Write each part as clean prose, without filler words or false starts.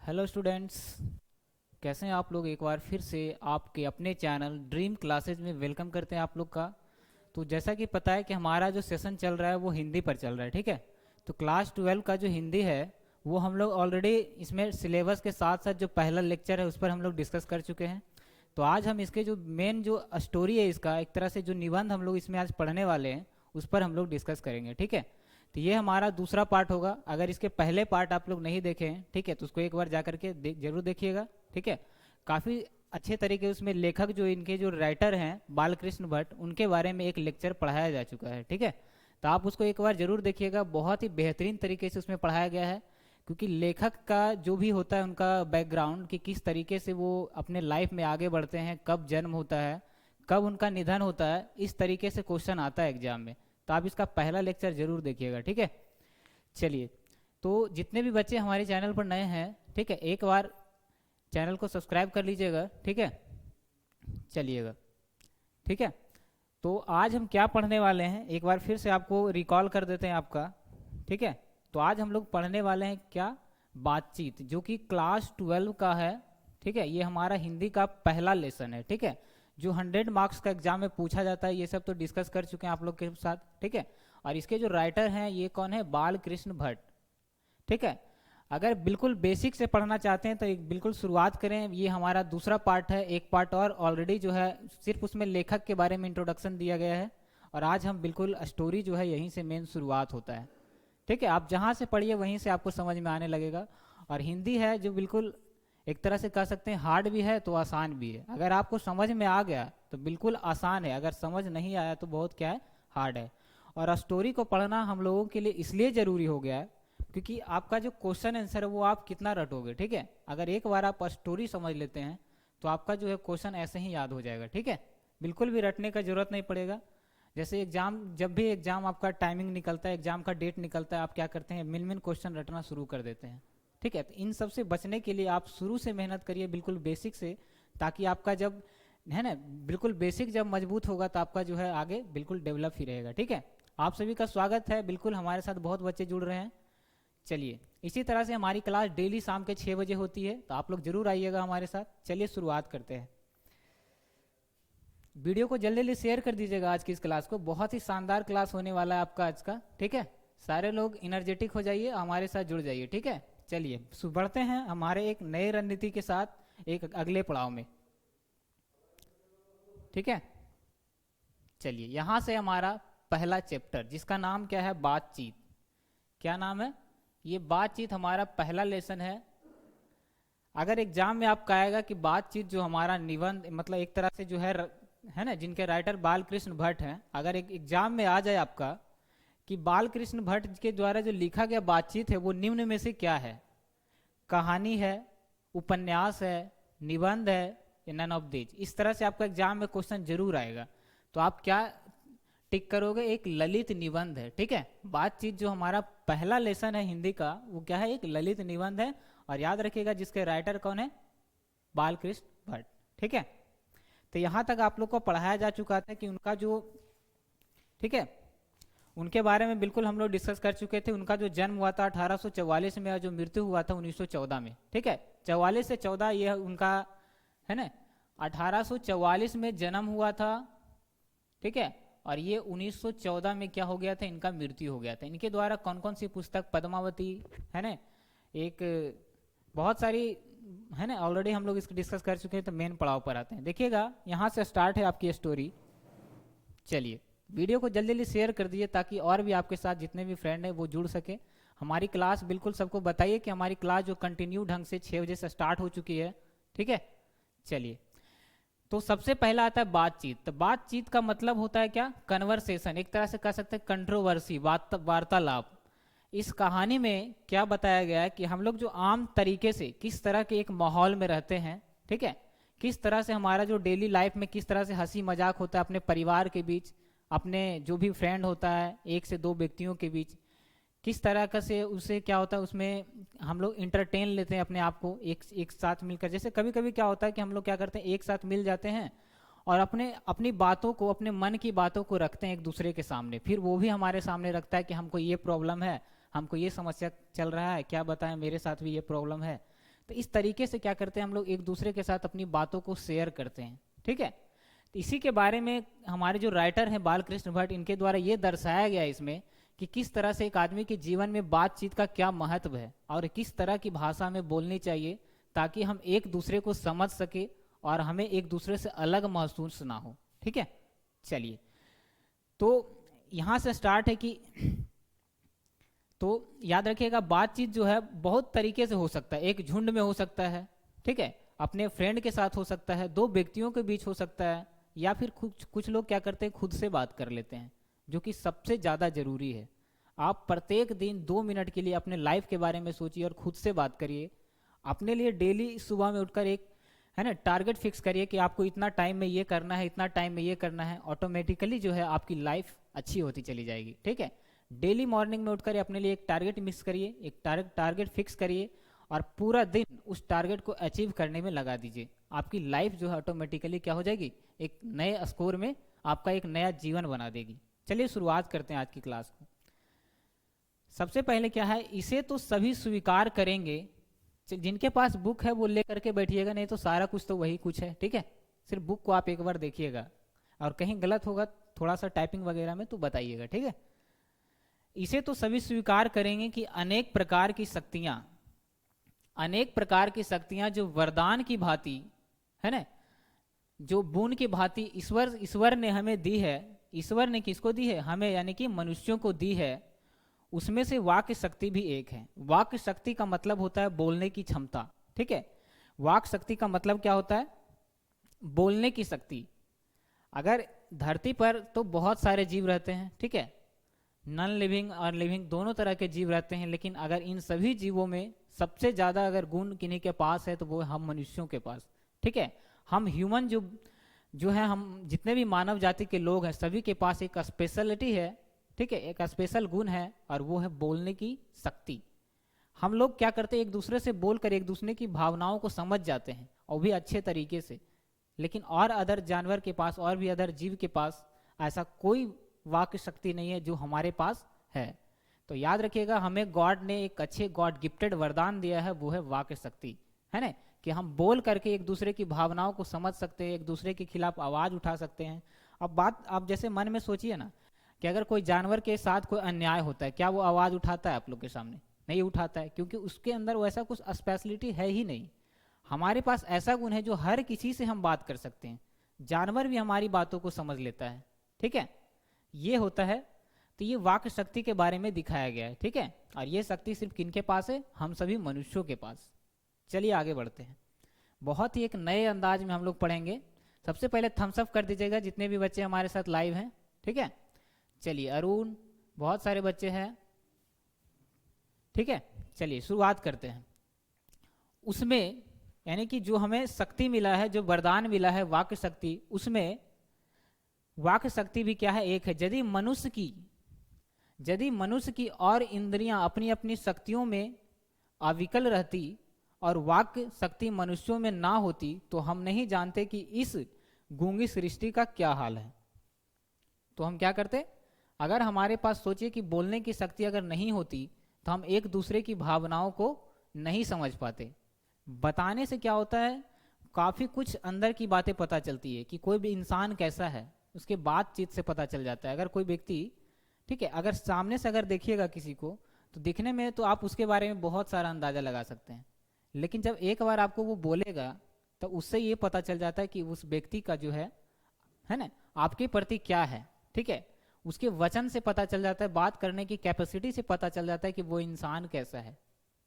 Hello students, कैसे हैं आप लोग। एक बार फिर से आपके अपने चैनल ड्रीम क्लासेज में वेलकम करते हैं आप लोग का। तो जैसा कि पता है कि हमारा जो सेशन चल रहा है वो हिंदी पर चल रहा है, ठीक है। तो क्लास 12 का जो हिंदी है वो हम लोग ऑलरेडी इसमें सिलेबस के साथ साथ जो पहला लेक्चर है उस पर हम लोग डिस्कस कर चुके हैं। तो आज हम इसके जो मेन जो स्टोरी है, इसका एक तरह से जो निबंध हम लोग इसमें आज पढ़ने वाले हैं उस पर हम लोग डिस्कस करेंगे, ठीक है। तो ये हमारा दूसरा पार्ट होगा। अगर इसके पहले पार्ट आप लोग नहीं देखे हैं, ठीक है, तो उसको एक बार जा करके जरूर देखिएगा, ठीक है। काफ़ी अच्छे तरीके उसमें लेखक जो इनके जो राइटर हैं बालकृष्ण भट्ट, उनके बारे में एक लेक्चर पढ़ाया जा चुका है, ठीक है। तो आप उसको एक बार जरूर देखिएगा, बहुत ही बेहतरीन तरीके से उसमें पढ़ाया गया है। क्योंकि लेखक का जो भी होता है उनका बैकग्राउंड कि किस तरीके से वो अपने लाइफ में आगे बढ़ते हैं, कब जन्म होता है, कब उनका निधन होता है, इस तरीके से क्वेश्चन आता है एग्जाम में। तो आप इसका पहला लेक्चर जरूर देखिएगा, ठीक है। चलिए, तो जितने भी बच्चे हमारे चैनल पर नए हैं, ठीक है, एक बार चैनल को सब्सक्राइब कर लीजिएगा, ठीक है। चलिएगा, ठीक है। तो आज हम क्या पढ़ने वाले हैं एक बार फिर से आपको रिकॉल कर देते हैं आपका, ठीक है। तो आज हम लोग पढ़ने वाले हैं क्या, बातचीत, जो कि क्लास 12 का है, ठीक है। ये हमारा हिंदी का पहला लेसन है, ठीक है। जो 100 मार्क्स का एग्जाम में पूछा जाता है, ये सब तो डिस्कस कर चुके हैं आप लोग के साथ, ठीक है। और इसके जो राइटर हैं ये कौन है, बालकृष्ण भट्ट, ठीक है। अगर बिल्कुल बेसिक से पढ़ना चाहते हैं तो एक बिल्कुल शुरुआत करें। ये हमारा दूसरा पार्ट है, एक पार्ट और ऑलरेडी जो है सिर्फ उसमें लेखक के बारे में इंट्रोडक्शन दिया गया है। और आज हम बिल्कुल स्टोरी जो है यहीं से मेन शुरुआत होता है, ठीक है। आप जहाँ से पढ़िए वहीं से आपको समझ में आने लगेगा। और हिंदी है जो बिल्कुल एक तरह से कह सकते हैं हार्ड भी है तो आसान भी है। अगर आपको समझ में आ गया तो बिल्कुल आसान है, अगर समझ नहीं आया तो बहुत क्या है, हार्ड है। और स्टोरी को पढ़ना हम लोगों के लिए इसलिए ज़रूरी हो गया है क्योंकि आपका जो क्वेश्चन आंसर है वो आप कितना रटोगे, ठीक है। अगर एक बार आप स्टोरी समझ लेते हैं तो आपका जो है क्वेश्चन ऐसे ही याद हो जाएगा, ठीक है। बिल्कुल भी रटने का जरूरत नहीं पड़ेगा। जैसे एग्जाम, जब भी एग्जाम आपका टाइमिंग निकलता है, एग्जाम का डेट निकलता है, आप क्या करते हैं, मिल मिल क्वेश्चन रटना शुरू कर देते हैं, ठीक है। तो इन सब से बचने के लिए आप शुरू से मेहनत करिए बिल्कुल बेसिक से, ताकि आपका जब है ना बिल्कुल बेसिक जब मजबूत होगा तो आपका जो है आगे बिल्कुल डेवलप ही रहेगा, ठीक है। आप सभी का स्वागत है, बिल्कुल हमारे साथ बहुत बच्चे जुड़ रहे हैं। चलिए, इसी तरह से हमारी क्लास डेली शाम के 6 बजे होती है, तो आप लोग जरूर आइएगा हमारे साथ। चलिए शुरुआत करते हैं। वीडियो को जल्दी जल्दी शेयर कर दीजिएगा आज की इस क्लास को, बहुत ही शानदार क्लास होने वाला है आपका आज का, ठीक है। सारे लोग एनर्जेटिक हो जाइए, हमारे साथ जुड़ जाइए, ठीक है। चलिए बढ़ते हैं हमारे एक नए रणनीति के साथ एक अगले पड़ाव में, ठीक है। चलिए, यहाँ से हमारा पहला चैप्टर जिसका नाम क्या है, बातचीत। क्या नाम है, ये बातचीत हमारा पहला लेसन है। अगर एग्जाम में आपका आएगा कि बातचीत जो हमारा निबंध, मतलब एक तरह से जो है ना, जिनके राइटर बालकृष्ण भट्ट हैं, अगर एक एग्जाम में आ जाए आपका कि बालकृष्ण भट्ट के द्वारा जो लिखा गया बातचीत है वो निम्न में से क्या है, कहानी है, उपन्यास है, निबंध है, या नन ऑफ दीज, इस तरह से आपका एग्जाम में क्वेश्चन जरूर आएगा। तो आप क्या टिक करोगे, एक ललित निबंध है, ठीक है। बातचीत जो हमारा पहला लेसन है हिंदी का वो क्या है, एक ललित निबंध है। और याद रखिएगा जिसके राइटर कौन है, बालकृष्ण भट्ट, ठीक है। तो यहाँ तक आप लोग को पढ़ाया जा चुका था कि उनका जो, ठीक है, उनके बारे में बिल्कुल हम लोग डिस्कस कर चुके थे। उनका जो जन्म हुआ था 1844 में और जो मृत्यु हुआ था 1914 में, ठीक है। 44 से 14 ये उनका है ना, 1844 में जन्म हुआ था, ठीक है। और ये 1914 में क्या हो गया था, इनका मृत्यु हो गया था। इनके द्वारा कौन कौन सी पुस्तक, पद्मावती है ना, एक बहुत सारी है ना, ऑलरेडी हम लोग इसको डिस्कस कर चुके हैं। तो मेन पड़ाव पर आते हैं, देखिएगा यहाँ से स्टार्ट है आपकी स्टोरी। चलिए, वीडियो को जल्दी जल्दी शेयर कर दीजिए ताकि और भी आपके साथ जितने भी फ्रेंड हैं वो जुड़ सके। हमारी क्लास बिल्कुल सबको बताइए कि हमारी क्लास जो कंटिन्यू ढंग से 6 बजे से स्टार्ट हो चुकी है, ठीक है। चलिए, तो सबसे पहला आता है बातचीत। तो बातचीत का मतलब होता है क्या, कन्वर्सेशन, एक तरह से कह सकते हैं कंट्रोवर्सी, वार्तालाप। इस कहानी में क्या बताया गया है कि हम लोग जो आम तरीके से किस तरह के एक माहौल में रहते हैं, ठीक है, किस तरह से हमारा जो डेली लाइफ में किस तरह से हंसी मजाक होता है अपने परिवार के बीच, अपने जो भी फ्रेंड होता है 1 से 2 व्यक्तियों के बीच, किस तरह का से उससे क्या होता है, उसमें हम लोग इंटरटेन लेते हैं अपने आप को एक साथ मिलकर। जैसे कभी कभी क्या होता है कि हम लोग क्या करते हैं, एक साथ मिल जाते हैं और अपनी बातों को, अपने मन की बातों को रखते हैं एक दूसरे के सामने। फिर वो भी हमारे सामने रखता है कि हमको ये प्रॉब्लम है, हमको ये समस्या चल रहा है, क्या बताएं, मेरे साथ भी ये प्रॉब्लम है। तो इस तरीके से क्या करते हैं हम लोग एक दूसरे के साथ अपनी बातों को शेयर करते हैं, ठीक है। तो इसी के बारे में हमारे जो राइटर हैं बालकृष्ण भट्ट, इनके द्वारा ये दर्शाया गया है इसमें कि किस तरह से एक आदमी के जीवन में बातचीत का क्या महत्व है और किस तरह की भाषा में बोलनी चाहिए ताकि हम एक दूसरे को समझ सके और हमें एक दूसरे से अलग महसूस ना हो, ठीक है। चलिए, तो यहाँ से स्टार्ट है कि तो याद रखिएगा बातचीत जो है बहुत तरीके से हो सकता है, एक झुंड में हो सकता है, ठीक है, अपने फ्रेंड के साथ हो सकता है, दो व्यक्तियों के बीच हो सकता है, या फिर कुछ कुछ लोग क्या करते हैं खुद से बात कर लेते हैं, जो कि सबसे ज़्यादा ज़रूरी है। आप प्रत्येक दिन 2 मिनट के लिए अपने लाइफ के बारे में सोचिए और खुद से बात करिए। अपने लिए डेली सुबह में उठकर एक है ना टारगेट फिक्स करिए कि आपको इतना टाइम में ये करना है, इतना टाइम में ये करना है। ऑटोमेटिकली जो है आपकी लाइफ अच्छी होती चली जाएगी, ठीक है। डेली मॉर्निंग में उठकर अपने लिए एक टारगेट मिक्स करिए, एक टारगेट फिक्स करिए और पूरा दिन उस टारगेट को अचीव करने में लगा दीजिए। आपकी लाइफ जो है ऑटोमेटिकली क्या हो जाएगी, एक नए स्कोर में आपका एक नया जीवन बना देगी। चलिए शुरुआत करते हैं आज की क्लास को। सबसे पहले क्या है, इसे तो सभी स्वीकार करेंगे। जिनके पास बुक है वो लेकर के बैठिएगा, नहीं तो सारा कुछ तो वही कुछ है, ठीक है। सिर्फ बुक को आप एक बार देखिएगा और कहीं गलत होगा थोड़ा सा टाइपिंग वगैरह में तो बताइएगा, ठीक है। इसे तो सभी स्वीकार करेंगे कि अनेक प्रकार की शक्तियां जो वरदान की भांति है ना, जो बून की भांति ईश्वर ने हमें दी है। ईश्वर ने किसको दी है, हमें, यानी कि मनुष्यों को दी है। उसमें से वाक्य शक्ति भी एक है। वाक्य शक्ति का मतलब होता है बोलने की क्षमता, ठीक है। वाक्य शक्ति का मतलब क्या होता है, बोलने की शक्ति। अगर धरती पर तो बहुत सारे जीव रहते हैं, ठीक है, नॉन लिविंग और लिविंग दोनों तरह के जीव रहते हैं, लेकिन अगर इन सभी जीवों में सबसे ज़्यादा अगर गुण किन्हीं के पास है तो वो हम मनुष्यों के पास, ठीक है। हम ह्यूमन जो है, हम जितने भी मानव जाति के लोग हैं सभी के पास एक स्पेशलिटी है, ठीक है, एक स्पेशल गुण है और वो है बोलने की शक्ति। हम लोग क्या करते हैं, एक दूसरे से बोलकर एक दूसरे की भावनाओं को समझ जाते हैं और भी अच्छे तरीके से। लेकिन और अदर जानवर के पास और भी अदर जीव के पास ऐसा कोई वाक्य शक्ति नहीं है जो हमारे पास है। तो याद रखिएगा, हमें गॉड ने एक अच्छे गॉड गिफ्टेड वरदान दिया है, वो है वाक्य शक्ति, है ना, कि हम बोल करके एक दूसरे की भावनाओं को समझ सकते हैं, एक दूसरे के खिलाफ आवाज़ उठा सकते हैं। अब बात आप जैसे मन में सोचिए ना कि अगर कोई जानवर के साथ कोई अन्याय होता है, क्या वो आवाज़ उठाता है आप लोग के सामने? नहीं उठाता है, क्योंकि उसके अंदर वैसा कुछ स्पेशलिटी है ही नहीं। हमारे पास ऐसा गुण है जो हर किसी से हम बात कर सकते हैं, जानवर भी हमारी बातों को समझ लेता है, ठीक है, ये होता है। तो ये वाक्य शक्ति के बारे में दिखाया गया है, ठीक है। और ये शक्ति सिर्फ किनके पास है, हम सभी मनुष्यों के पास। चलिए आगे बढ़ते हैं। बहुत ही एक नए अंदाज में हम लोग पढ़ेंगे। सबसे पहले थम्स अप कर दीजिएगा जितने भी बच्चे हमारे साथ लाइव हैं, ठीक है। चलिए अरुण, बहुत सारे बच्चे हैं, ठीक है। चलिए शुरुआत करते हैं। उसमें यानी कि जो हमें शक्ति मिला है, जो वरदान मिला है वाक्य शक्ति, उसमें वाक्य शक्ति भी क्या है, एक है। यदि मनुष्य की और इंद्रियां अपनी अपनी शक्तियों में अविकल रहती और वाक्य शक्ति मनुष्यों में ना होती तो हम नहीं जानते कि इस गूंगी सृष्टि का क्या हाल है। तो हम क्या करते, अगर हमारे पास सोचिए कि बोलने की शक्ति अगर नहीं होती तो हम एक दूसरे की भावनाओं को नहीं समझ पाते। बताने से क्या होता है, काफ़ी कुछ अंदर की बातें पता चलती है कि कोई भी इंसान कैसा है, उसके बातचीत से पता चल जाता है। अगर कोई व्यक्ति, ठीक है, अगर सामने से अगर देखिएगा किसी को तो दिखने में तो आप उसके बारे में बहुत सारा अंदाज़ा लगा सकते हैं, लेकिन जब एक बार आपको वो बोलेगा तो उससे ये पता चल जाता है कि उस व्यक्ति का जो है ना, आपके प्रति क्या है, ठीक है। उसके वचन से पता चल जाता है, बात करने की कैपेसिटी से पता चल जाता है कि वो इंसान कैसा है,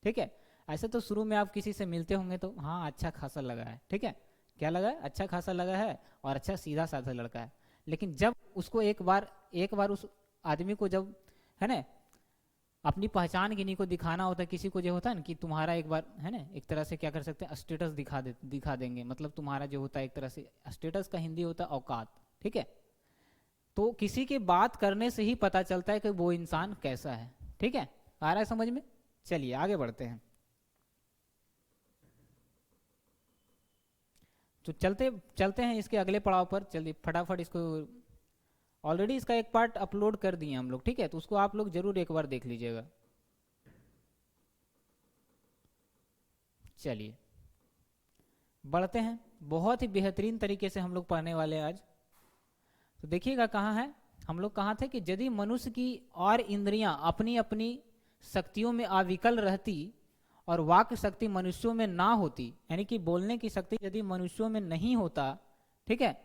ठीक है। ऐसे तो शुरू में आप किसी से मिलते होंगे तो हाँ अच्छा खासा लगा है, ठीक है, क्या लगा है, अच्छा खासा लगा है और अच्छा सीधा साधा लड़का है। लेकिन जब उसको एक बार उस आदमी को जब है ना अपनी पहचान किन्हीं को दिखाना होता है, किसी को जो होता है ना कि तुम्हारा एक बार है ना, एक तरह से क्या कर सकते हैं, स्टेटस दिखा देंगे। मतलब तुम्हारा जो होता है एक तरह से स्टेटस का हिंदी होता है औकात, ठीक है। तो किसी की बात करने से ही पता चलता है कि वो इंसान कैसा है, ठीक है। आ रहा है समझ में? चलिए आगे बढ़ते हैं। तो चलते हैं इसके अगले पड़ाव पर। चलिए फटाफट इसको, ऑलरेडी इसका एक पार्ट अपलोड कर दिए हम लोग, ठीक है, तो उसको आप लोग जरूर एक बार देख लीजिएगा। चलिए बढ़ते हैं। बहुत ही बेहतरीन तरीके से हम लोग पढ़ने वाले हैं आज। तो देखिएगा कहाँ है, हम लोग कहाँ थे कि यदि मनुष्य की और इंद्रियां अपनी अपनी शक्तियों में अविकल रहती और वाक शक्ति मनुष्यों में ना होती, यानी कि बोलने की शक्ति यदि मनुष्यों में नहीं होता, ठीक है,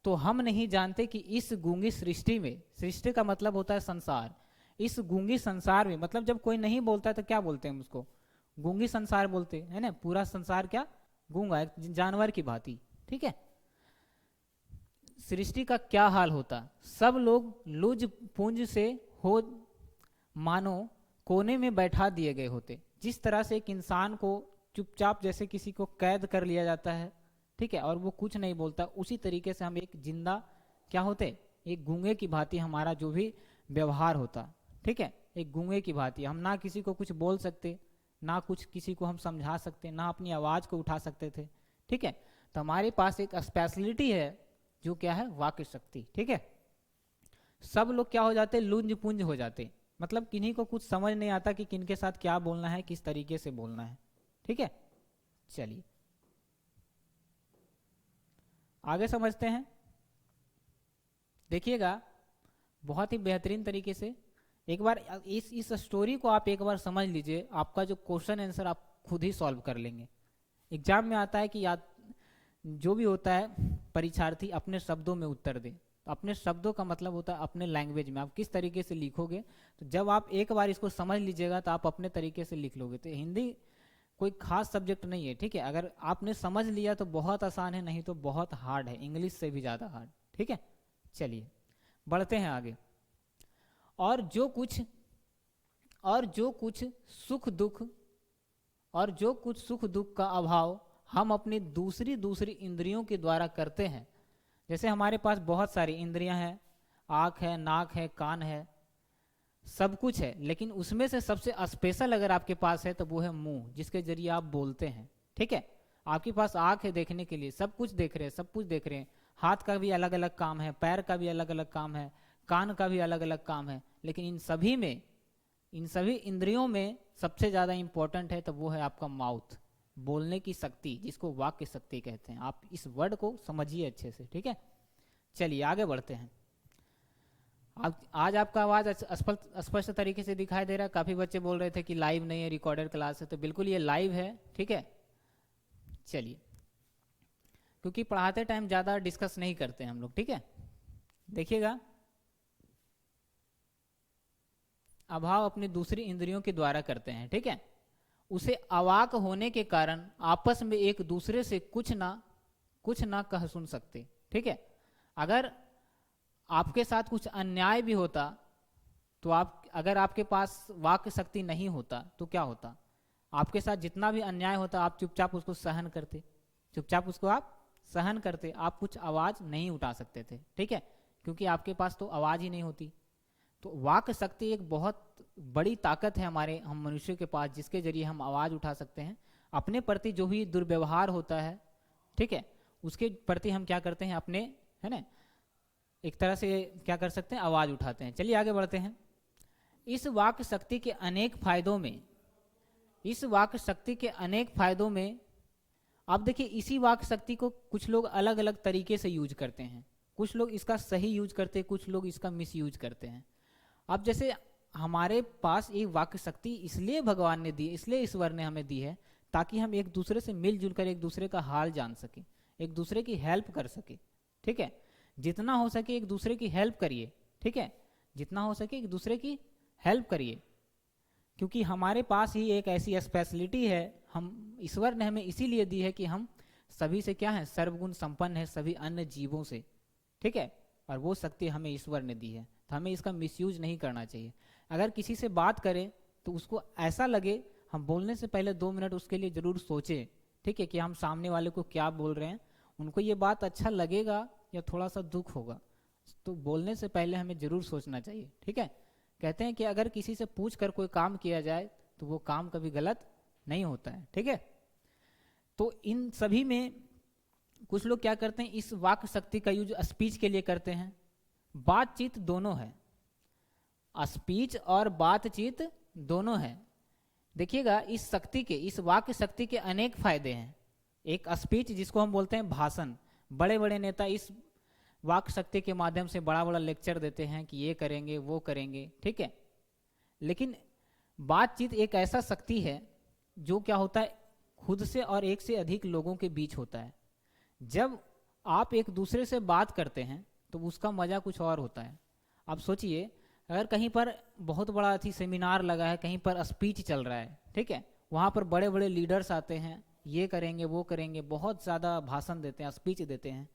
तो हम नहीं जानते कि इस गूंगी सृष्टि में, सृष्टि का मतलब होता है संसार, इस गूंगी संसार में, मतलब जब कोई नहीं बोलता है तो क्या बोलते हैं हम उसको, गूंगी संसार बोलते हैं ना। पूरा संसार क्या गूंगा, एक जानवर की भांति, ठीक है। सृष्टि का क्या हाल होता, सब लोग लुज पुंज से हो मानो कोने में बैठा दिए गए होते। जिस तरह से एक इंसान को चुपचाप जैसे किसी को कैद कर लिया जाता है, ठीक है, और वो कुछ नहीं बोलता, उसी तरीके से हम एक जिंदा क्या होते, एक गूंगे की भांति हमारा जो भी व्यवहार होता, ठीक है, एक गूंगे की भांति। हम ना किसी को कुछ बोल सकते, ना कुछ किसी को हम समझा सकते, ना अपनी आवाज़ को उठा सकते थे, ठीक है। तो हमारे पास एक स्पेशलिटी है जो क्या है, वाक्य शक्ति, ठीक है। सब लोग क्या हो जाते, लुंज पुंज हो जाते, मतलब किन्हीं को कुछ समझ नहीं आता कि किनके साथ क्या बोलना है, किस तरीके से बोलना है, ठीक है। चलिए आगे समझते हैं। देखिएगा बहुत ही बेहतरीन तरीके से एक बार इस स्टोरी को आप एक बार समझ लीजिए, आपका जो क्वेश्चन आंसर आप खुद ही सॉल्व कर लेंगे। एग्जाम में आता है कि याद जो भी होता है परीक्षार्थी अपने शब्दों में उत्तर दे। अपने शब्दों का मतलब होता है अपने लैंग्वेज में आप किस तरीके से लिखोगे। तो जब आप एक बार इसको समझ लीजिएगा तो आप अपने तरीके से लिख लोगे। तो हिंदी कोई खास सब्जेक्ट नहीं है, ठीक है। अगर आपने समझ लिया तो बहुत आसान है, नहीं तो बहुत हार्ड है, इंग्लिश से भी ज़्यादा हार्ड, ठीक है। चलिए बढ़ते हैं आगे। और जो कुछ सुख दुख का अभाव हम अपनी दूसरी इंद्रियों के द्वारा करते हैं। जैसे हमारे पास बहुत सारी इंद्रियां हैं, आँख है, नाक है, कान है, सब कुछ है, लेकिन उसमें से सबसे स्पेशल अगर आपके पास है तो वो है मुंह, जिसके जरिए आप बोलते हैं, ठीक है। आपके पास आँख है देखने के लिए, सब कुछ देख रहे हैं, सब कुछ देख रहे हैं, हाथ का भी अलग अलग काम है, पैर का भी अलग अलग काम है, कान का भी अलग अलग काम है, लेकिन इन सभी इंद्रियों में सबसे ज़्यादा इंपॉर्टेंट है तो वो है आपका माउथ, बोलने की शक्ति, जिसको वाक्य शक्ति कहते हैं। आप इस वर्ड को समझिए अच्छे से, ठीक है। चलिए आगे बढ़ते हैं। आज आपका आवाज़ स्पष्ट तरीके से दिखाई दे रहा है। काफ़ी बच्चे बोल रहे थे कि लाइव नहीं है, रिकॉर्डेड क्लास है, तो बिल्कुल ये लाइव है, ठीक है। चलिए क्योंकि पढ़ाते टाइम ज़्यादा डिस्कस नहीं करते हम लोग, ठीक है। देखिएगा, अभाव अपनी दूसरी इंद्रियों के द्वारा करते हैं, ठीक है। उसे अवाक होने के कारण आपस में एक दूसरे से कुछ ना कह सुन सकते, ठीक है। अगर आपके साथ कुछ अन्याय भी होता तो अगर आपके पास वाक शक्ति नहीं होता तो क्या होता, आपके साथ जितना भी अन्याय होता आप चुपचाप उसको सहन करते, आप कुछ आवाज़ नहीं उठा सकते थे, ठीक है, क्योंकि आपके पास तो आवाज़ ही नहीं होती। तो वाक शक्ति एक बहुत बड़ी ताकत है हम मनुष्य के पास, जिसके जरिए हम आवाज़ उठा सकते हैं। अपने प्रति जो भी दुर्व्यवहार होता है, ठीक है, उसके प्रति हम क्या करते हैं, अपने, है ना, एक तरह से क्या कर सकते हैं, आवाज़ उठाते हैं। चलिए आगे बढ़ते हैं। इस वाक शक्ति के अनेक फायदों में अब देखिए, इसी वाक शक्ति को कुछ लोग अलग अलग तरीके से यूज करते हैं। कुछ लोग इसका सही यूज करते हैं, कुछ लोग इसका मिस यूज करते हैं। अब जैसे हमारे पास ये वाक शक्ति इसलिए भगवान ने दी, इसलिए ईश्वर ने हमें दी है, ताकि हम एक दूसरे से मिलजुल कर एक दूसरे का हाल जान सके, एक दूसरे की हेल्प कर सके, ठीक है। जितना हो सके एक दूसरे की हेल्प करिए, ठीक है, जितना हो सके एक दूसरे की हेल्प करिए, क्योंकि हमारे पास ही एक ऐसी स्पेशलिटी है, हम ईश्वर ने हमें इसीलिए दी है कि हम सभी से क्या है, सर्वगुण संपन्न है, सभी अन्य जीवों से, ठीक है। और वो शक्ति हमें ईश्वर ने दी है, तो हमें इसका मिसयूज नहीं करना चाहिए। अगर किसी से बात करें तो उसको ऐसा लगे, हम बोलने से पहले 2 मिनट उसके लिए ज़रूर सोचें, ठीक है, कि हम सामने वाले को क्या बोल रहे हैं, उनको ये बात अच्छा लगेगा या थोड़ा सा दुख होगा, तो बोलने से पहले हमें ज़रूर सोचना चाहिए, ठीक है। कहते हैं कि अगर किसी से पूछ कर कोई काम किया जाए तो वो काम कभी गलत नहीं होता है, ठीक है। तो इन सभी में कुछ लोग क्या करते हैं, इस वाक शक्ति का यूज स्पीच के लिए करते हैं। बातचीत दोनों है, स्पीच और बातचीत दोनों है। देखिएगा इस शक्ति के, इस वाक्य शक्ति के अनेक फायदे हैं। एक स्पीच जिसको हम बोलते हैं भाषण, बड़े बड़े नेता इस वाक्य शक्ति के माध्यम से बड़ा बड़ा लेक्चर देते हैं कि ये करेंगे वो करेंगे, ठीक है। लेकिन बातचीत एक ऐसा शक्ति है जो क्या होता है, खुद से और एक से अधिक लोगों के बीच होता है। जब आप एक दूसरे से बात करते हैं तो उसका मज़ा कुछ और होता है। आप सोचिए, अगर कहीं पर बहुत बड़ा अथी सेमिनार लगा है, कहीं पर स्पीच चल रहा है, ठीक है, वहाँ पर बड़े बड़े लीडर्स आते हैं, ये करेंगे वो करेंगे, बहुत ज़्यादा भाषण देते हैं, स्पीच देते हैं,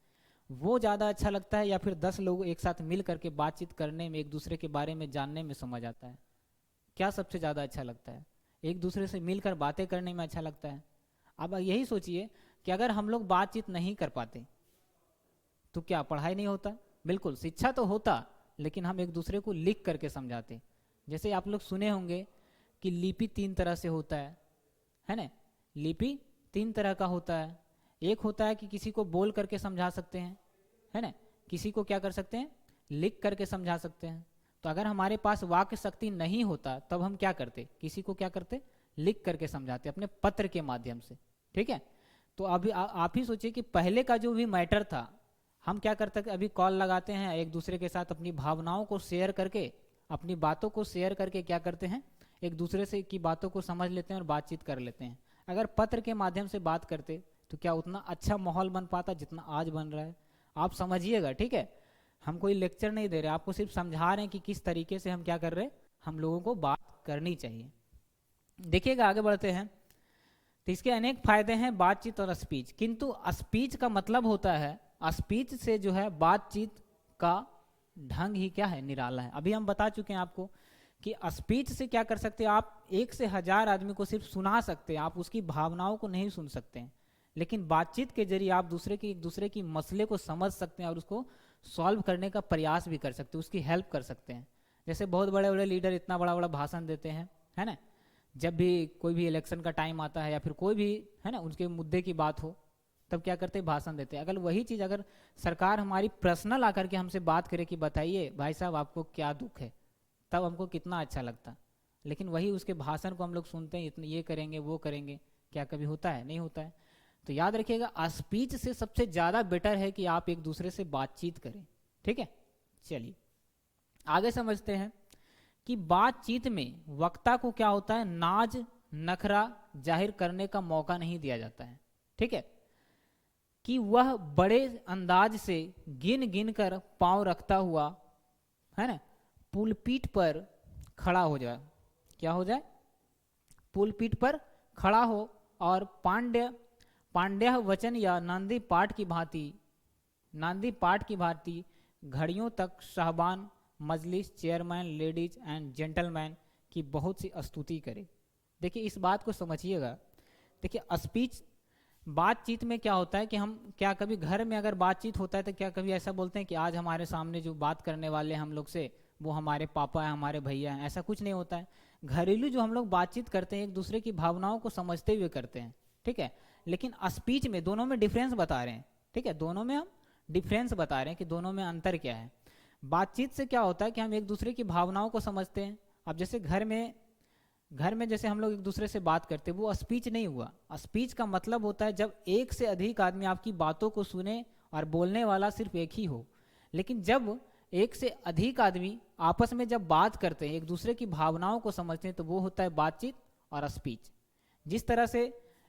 वो ज़्यादा अच्छा लगता है या फिर 10 लोग एक साथ मिल करके बातचीत करने में, एक दूसरे के बारे में जानने में समझ आता है? क्या सबसे ज़्यादा अच्छा लगता है? एक दूसरे से मिलकर बातें करने में अच्छा लगता है। अब यही सोचिए कि अगर हम लोग बातचीत नहीं कर पाते तो क्या पढ़ाई नहीं होता? बिल्कुल, शिक्षा तो होता, लेकिन हम एक दूसरे को लिख करके समझाते। जैसे आप लोग सुने होंगे कि लिपि 3 तरह से होता है ना? लिपि 3 तरह का होता है। एक होता है कि किसी को बोल करके समझा सकते हैं, है ना? किसी को क्या कर सकते हैं, लिख करके समझा सकते हैं। तो अगर हमारे पास वाक्य शक्ति नहीं होता तब हम क्या करते, किसी को क्या करते, लिख करके समझाते अपने पत्र के माध्यम से, ठीक है। तो अभी आप ही सोचिए कि पहले का जो भी मैटर था, हम क्या करते थे, अभी कॉल लगाते हैं, एक दूसरे के साथ अपनी भावनाओं को शेयर करके, अपनी बातों को शेयर करके क्या करते हैं, एक दूसरे से की बातों को समझ लेते हैं और बातचीत कर लेते हैं। अगर पत्र के माध्यम से बात करते तो क्या उतना अच्छा माहौल बन पाता जितना आज बन रहा है? आप समझिएगा, ठीक है। हम कोई लेक्चर नहीं दे रहे, आपको सिर्फ समझा रहे हैं कि किस तरीके से हम क्या कर रहे हैं, हम लोगों को बात करनी चाहिए। देखिएगा आगे बढ़ते हैं। तो इसके अनेक फायदे हैं बातचीत और स्पीच, किंतु स्पीच का मतलब होता है, स्पीच से जो है बातचीत का ढंग ही क्या है, निराला है। अभी हम बता चुके हैं आपको कि स्पीच से क्या कर सकते हैं आप, 1 से 1000 आदमी को सिर्फ सुना सकते हैं, आप उसकी भावनाओं को नहीं सुन सकते हैं। लेकिन बातचीत के जरिए आप एक दूसरे की मसले को समझ सकते हैं और उसको सॉल्व करने का प्रयास भी कर सकते हैं, उसकी हेल्प कर सकते हैं। जैसे बहुत बड़े बड़े लीडर इतना बड़ा बड़ा भाषण देते हैं, है ना? जब भी कोई भी इलेक्शन का टाइम आता है या फिर कोई भी, है ना, उनके मुद्दे की बात हो, तब क्या करते हैं, भाषण देते हैं। अगर वही चीज़ अगर सरकार हमारी पर्सनल आकर के हमसे बात करे कि बताइए भाई साहब आपको क्या दुख है, तब हमको कितना अच्छा लगता। लेकिन वही उसके भाषण को हम लोग सुनते हैं, इतने ये करेंगे वो करेंगे, क्या कभी होता है? नहीं होता है। तो याद रखिएगा, स्पीच से सबसे ज़्यादा बेटर है कि आप एक दूसरे से बातचीत करें, ठीक है। चलिए आगे समझते हैं कि बातचीत में वक्ता को क्या होता है, नाज नखरा जाहिर करने का मौका नहीं दिया जाता है, ठीक है, कि वह बड़े अंदाज से गिन गिन कर पांव रखता हुआ, है ना, पुलपीठ पर खड़ा हो जाए। क्या हो जाए? पुलपीठ पर खड़ा हो और पांड्य वचन या नांदी पाठ की भांति घड़ियों तक साहबान, मजलिस, चेयरमैन, लेडीज एंड जेंटलमैन की बहुत सी स्तुति करे। देखिए इस बात को समझिएगा। देखिए स्पीच, बातचीत में क्या होता है कि हम क्या कभी घर में अगर बातचीत होता है तो क्या कभी ऐसा बोलते हैं कि आज हमारे सामने जो बात करने वाले हैं हम लोग से, वो हमारे पापा हैं, हमारे भैया हैं? ऐसा कुछ नहीं होता है। घरेलू जो हम लोग बातचीत करते हैं एक दूसरे की भावनाओं को समझते हुए करते हैं, ठीक है। लेकिन स्पीच में दोनों में डिफरेंस बता रहे हैं, ठीक है, दोनों में हम डिफरेंस बता रहे हैं कि दोनों में अंतर क्या है। बातचीत से क्या होता है कि हम एक दूसरे की भावनाओं को समझते हैं। अब जैसे घर में जैसे हम लोग एक दूसरे से बात करते हैं, वो स्पीच नहीं हुआ। स्पीच का मतलब होता है जब एक से अधिक आदमी आपकी बातों को सुने और बोलने वाला सिर्फ एक ही हो। लेकिन जब एक से अधिक आदमी आपस में जब बात करते हैं, एक दूसरे की भावनाओं को समझते हैं, तो वो होता है बातचीत और स्पीच। जिस तरह से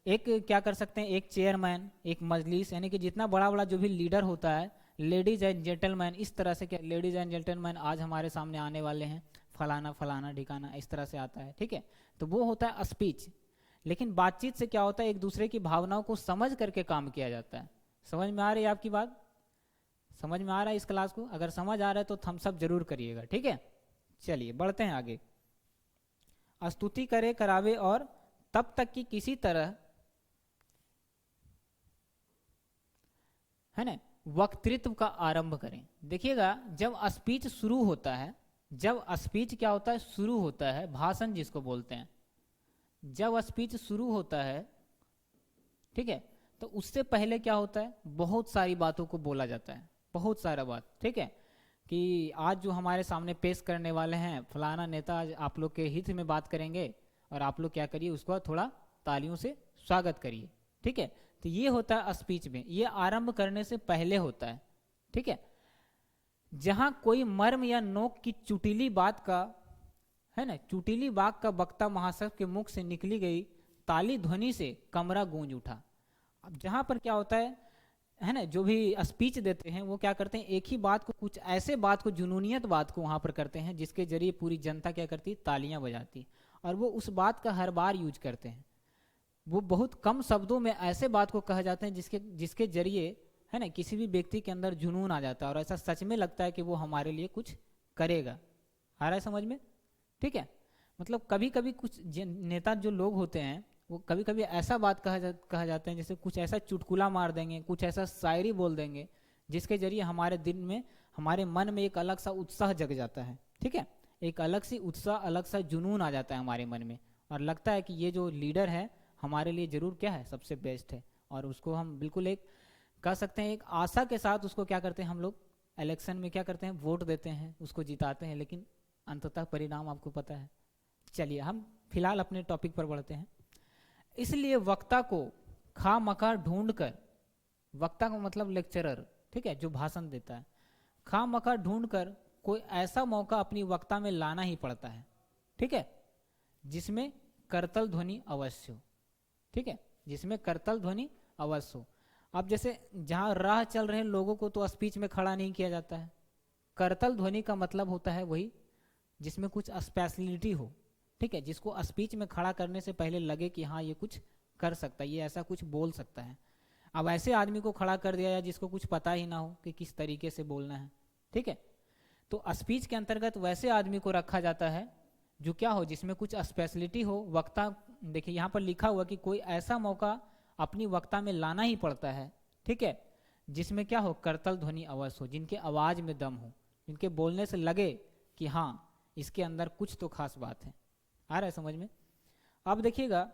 एक क्या कर सकते हैं, एक चेयरमैन, एक मजलिस, यानी कि जितना बड़ा बड़ा जो भी लीडर होता है, लेडीज एंड जेंटलमैन, इस तरह से क्या लेडीज एंड जेंटलमैन आज हमारे सामने आने वाले हैं, फलाना फलाना ठिकाना, इस तरह से आता है, ठीक है। तो वो होता है स्पीच। लेकिन बातचीत से क्या होता है, एक दूसरे की भावनाओं को समझ करके काम किया जाता है। समझ में आ रही है आपकी बात? समझ में आ रहा है इस क्लास को? अगर समझ आ रहा है तो थम्स अप जरूर करिएगा, ठीक है। चलिए बढ़ते हैं आगे। स्तुति करे करावे और तब तक कि किसी तरह, है ना, वक्तृत्व का आरंभ करें। देखिएगा जब स्पीच शुरू होता है, जब स्पीच क्या होता है, शुरू होता है, भाषण जिसको बोलते हैं, जब स्पीच शुरू होता है, ठीक है, तो उससे पहले क्या होता है, बहुत सारी बातों को बोला जाता है, बहुत सारा बात, ठीक है, कि आज जो हमारे सामने पेश करने वाले हैं फलाना नेता आज आप लोग के हित में बात करेंगे और आप लोग क्या करिए, उसको थोड़ा तालियों से स्वागत करिए। ठीक है, तो ये होता है स्पीच में, ये आरंभ करने से पहले होता है। ठीक है, जहां कोई मर्म या नोक की चुटीली बात का, है ना, चुटीली बात का वक्ता महाशय के मुख से निकली गई ताली ध्वनि से कमरा गूंज उठा। अब जहां पर क्या होता है ना, जो भी स्पीच देते हैं वो क्या करते हैं, एक ही बात को, कुछ ऐसे बात को, जुनूनियत बात को वहां पर करते हैं जिसके जरिए पूरी जनता क्या करती, तालियां बजाती, और वो उस बात का हर बार यूज करते हैं। वो बहुत कम शब्दों में ऐसे बात को कहा जाते हैं जिसके जरिए, है ना, किसी भी व्यक्ति के अंदर जुनून आ जाता है और ऐसा सच में लगता है कि वो हमारे लिए कुछ करेगा। आ रहा है समझ में? ठीक है, मतलब कभी कभी कुछ नेता जो लोग होते हैं वो कभी कभी ऐसा बात कहा जाता है, जैसे कुछ ऐसा चुटकुला मार देंगे, कुछ ऐसा शायरी बोल देंगे जिसके जरिए हमारे दिन में, हमारे मन में एक अलग सा उत्साह जग जाता है। ठीक है, एक अलग सी उत्साह, अलग सा जुनून आ जाता है हमारे मन में, और लगता है कि ये जो लीडर है हमारे लिए जरूर क्या है, सबसे बेस्ट है। और उसको हम बिल्कुल एक कह सकते हैं, एक आशा के साथ उसको क्या करते हैं हम लोग, इलेक्शन में क्या करते हैं, वोट देते हैं, उसको जिताते हैं, लेकिन अंततः परिणाम आपको पता है। चलिए हम फिलहाल अपने टॉपिक पर बढ़ते हैं। इसलिए वक्ता को खा मखा ढूंढ कर, वक्ता का मतलब लेक्चरर, ठीक है, जो भाषण देता है, खा मखा ढूंढ कर कोई ऐसा मौका अपनी वक्ता में लाना ही पड़ता है। ठीक है, जिसमें करतल ध्वनि अवश्य हो। ठीक है, जिसमें करतल ध्वनि अवश्य हो। अब जैसे जहां राह चल रहे लोगों को तो स्पीच में खड़ा नहीं किया जाता है। करतल ध्वनि का मतलब होता है वही जिसमें कुछ स्पेशलिटी हो। ठीक है, जिसको स्पीच में खड़ा करने से पहले लगे कि हाँ ये कुछ कर सकता है, ये ऐसा कुछ बोल सकता है। अब ऐसे आदमी को खड़ा कर दिया या जिसको कुछ पता ही ना हो कि किस तरीके से बोलना है। ठीक है, तो स्पीच के अंतर्गत वैसे आदमी को रखा जाता है जो क्या हो, जिसमें कुछ स्पेशलिटी हो। वक्ता, देखिए यहाँ पर लिखा हुआ कि कोई ऐसा मौका अपनी वक्ता में लाना ही पड़ता है। ठीक है, जिसमें क्या हो, करतल ध्वनि अवश्य हो, जिनके आवाज में दम हो, जिनके बोलने से लगे कि हाँ इसके अंदर कुछ तो खास बात है। आ रहा है समझ में? अब देखिएगा,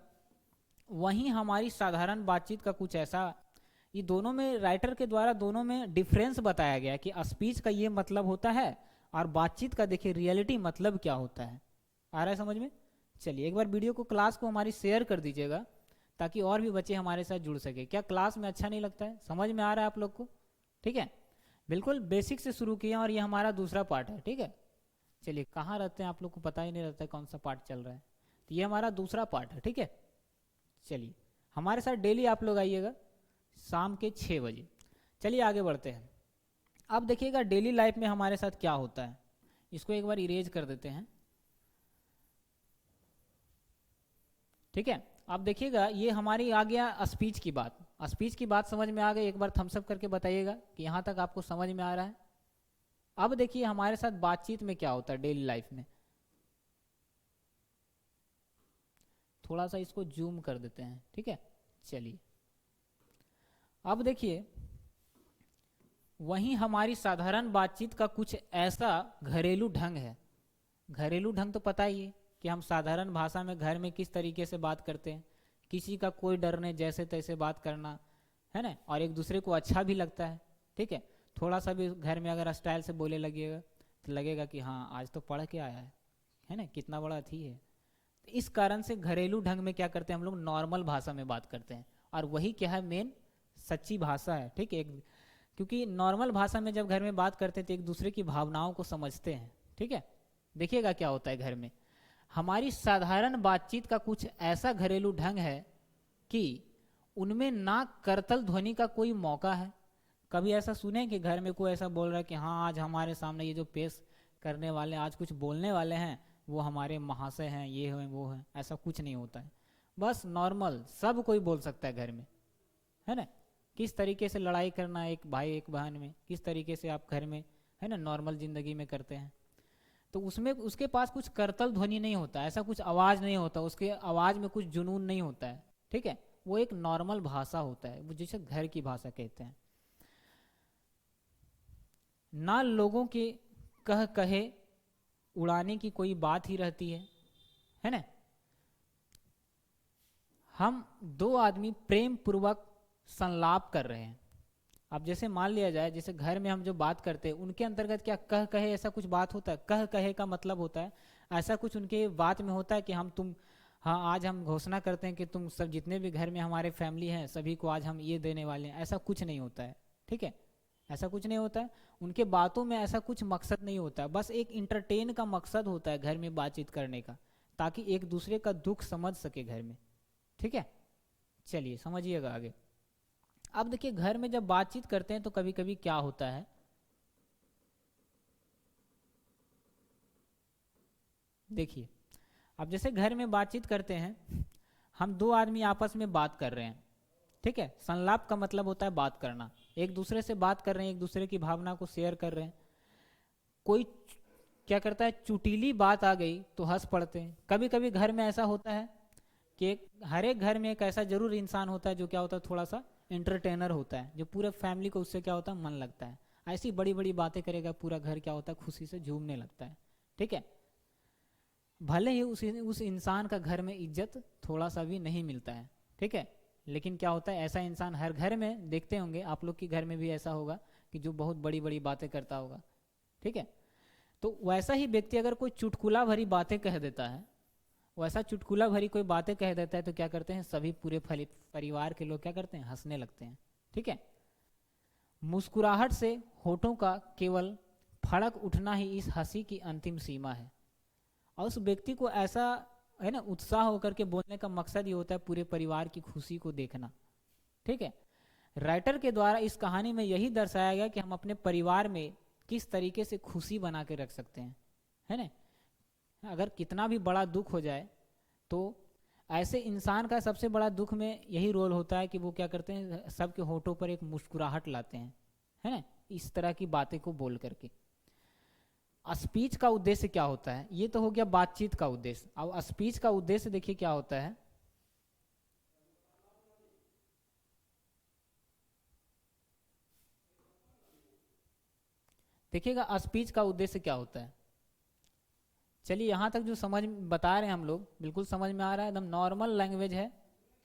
वहीं हमारी साधारण बातचीत का कुछ ऐसा, ये दोनों में राइटर के द्वारा दोनों में डिफरेंस बताया गया कि स्पीच का ये मतलब होता है और बातचीत का देखिए रियलिटी मतलब क्या होता है। आ रहा है समझ में? चलिए एक बार वीडियो को, क्लास को हमारी शेयर कर दीजिएगा ताकि और भी बच्चे हमारे साथ जुड़ सके। क्या क्लास में अच्छा नहीं लगता है? समझ में आ रहा है आप लोग को? ठीक है, बिल्कुल बेसिक से शुरू किया और ये हमारा दूसरा पार्ट है। ठीक है, चलिए कहाँ रहते हैं आप लोग को पता ही नहीं रहता है कौन सा पार्ट चल रहा है, तो ये हमारा दूसरा पार्ट है। ठीक है, चलिए हमारे साथ डेली आप लोग आइएगा शाम के 6 बजे। चलिए आगे बढ़ते हैं। अब देखिएगा डेली लाइफ में हमारे साथ क्या होता है, इसको एक बार इरेज कर देते हैं। ठीक है, अब देखिएगा ये हमारी आ गया स्पीच की बात। स्पीच की बात समझ में आ गई? एक बार थम्स अप करके बताइएगा कि यहाँ तक आपको समझ में आ रहा है। अब देखिए हमारे साथ बातचीत में क्या होता है डेली लाइफ में। थोड़ा सा इसको जूम कर देते हैं। ठीक है, चलिए अब देखिए, वहीं हमारी साधारण बातचीत का कुछ ऐसा घरेलू ढंग है। घरेलू ढंग तो पता ही है कि हम साधारण भाषा में घर में किस तरीके से बात करते हैं, किसी का कोई डर नहीं, जैसे तैसे बात करना, है ना, और एक दूसरे को अच्छा भी लगता है। ठीक है, थोड़ा सा भी घर में अगर स्टाइल से बोले लगेगा तो लगेगा कि हाँ आज तो पढ़ के आया है ना, कितना बड़ा थी है। तो इस कारण से घरेलू ढंग में क्या करते हैं हम लोग, नॉर्मल भाषा में बात करते हैं, और वही क्या है, मेन सच्ची भाषा है। ठीक है, क्योंकि नॉर्मल भाषा में जब घर में बात करते हैं तो एक दूसरे की भावनाओं को समझते हैं। ठीक है, देखिएगा क्या होता है घर में, हमारी साधारण बातचीत का कुछ ऐसा घरेलू ढंग है कि उनमें ना करतल ध्वनि का कोई मौका है। कभी ऐसा सुने कि घर में कोई ऐसा बोल रहा है कि हाँ आज हमारे सामने ये जो पेश करने वाले, आज कुछ बोलने वाले हैं वो हमारे महाशय हैं, ये हैं वो हैं? ऐसा कुछ नहीं होता है। बस नॉर्मल सब कोई बोल सकता है घर में, है ना। किस तरीके से लड़ाई करना है एक भाई एक बहन में, किस तरीके से आप घर में, है ना, नॉर्मल जिंदगी में करते हैं, तो उसमें उसके पास कुछ करतल ध्वनि नहीं होता, ऐसा कुछ आवाज नहीं होता, उसके आवाज में कुछ जुनून नहीं होता है। ठीक है, वो एक नॉर्मल भाषा होता है, वो जिसे घर की भाषा कहते हैं। ना लोगों के कह कहे उड़ाने की कोई बात ही रहती है ना। हम दो आदमी प्रेम पूर्वक संलाप कर रहे हैं। अब जैसे मान लिया जाए, जैसे घर में हम जो बात करते हैं उनके अंतर्गत क्या कह कहे ऐसा कुछ बात होता है? कह कहे का मतलब होता है ऐसा कुछ उनके बात में होता है कि हाँ आज हम घोषणा करते हैं कि तुम सब जितने भी घर में हमारे फैमिली हैं सभी को आज हम ये देने वाले हैं, ऐसा कुछ नहीं होता है। ठीक है, ऐसा कुछ नहीं होता है। उनके बातों में ऐसा कुछ मकसद नहीं होता है, बस एक इंटरटेन का मकसद होता है घर में बातचीत करने का, ताकि एक दूसरे का दुख समझ सके घर में। ठीक है, चलिए समझिएगा आगे। अब देखिए घर में जब बातचीत करते हैं तो कभी कभी क्या होता है, देखिए अब जैसे घर में बातचीत करते हैं, हम दो आदमी आपस में बात कर रहे हैं। ठीक है, संलाप का मतलब होता है बात करना, एक दूसरे से बात कर रहे हैं, एक दूसरे की भावना को शेयर कर रहे हैं। कोई क्या करता है, चुटीली बात आ गई तो हंस पड़ते हैं। कभी कभी घर में ऐसा होता है कि हर एक घर में एक ऐसा जरूर इंसान होता है जो क्या होता है, थोड़ा सा एंटरटेनर होता है, जो पूरे फैमिली को उससे क्या होता है, मन लगता है। ऐसी बड़ी बड़ी बातें करेगा, पूरा घर क्या होता है, खुशी से झूमने लगता है। ठीक है, भले ही उस इंसान का घर में इज्जत थोड़ा सा भी नहीं मिलता है। ठीक है, लेकिन क्या होता है, ऐसा इंसान हर घर में देखते होंगे, आप लोग के घर में भी ऐसा होगा कि जो बहुत बड़ी बड़ी बातें करता होगा। ठीक है, तो वैसा ही व्यक्ति अगर कोई चुटकुला भरी बातें कह देता है, वैसा चुटकुला भरी कोई बातें कह देता है, तो क्या करते हैं, सभी पूरे परिवार के लोग क्या करते हैं, हंसने लगते हैं। ठीक है, मुस्कुराहट से होठों का केवल फड़क उठना ही इस हंसी की अंतिम सीमा है। और उस व्यक्ति को ऐसा है ना, उत्साह होकर के बोलने का मकसद ये होता है पूरे परिवार की खुशी को देखना। ठीक है, राइटर के द्वारा इस कहानी में यही दर्शाया गया कि हम अपने परिवार में किस तरीके से खुशी बना के रख सकते हैं, है ना। अगर कितना भी बड़ा दुख हो जाए तो ऐसे इंसान का सबसे बड़ा दुख में यही रोल होता है कि वो क्या करते हैं, सबके होठों पर एक मुस्कुराहट लाते हैं, है ना, इस तरह की बातें को बोल करके। स्पीच का उद्देश्य क्या होता है, ये तो हो गया बातचीत का उद्देश्य। अब स्पीच का उद्देश्य देखिए क्या होता है। देखिएगा स्पीच का उद्देश्य क्या होता है। चलिए यहाँ तक जो समझ बता रहे हैं हम लोग, बिल्कुल समझ में आ रहा है, एकदम नॉर्मल लैंग्वेज है।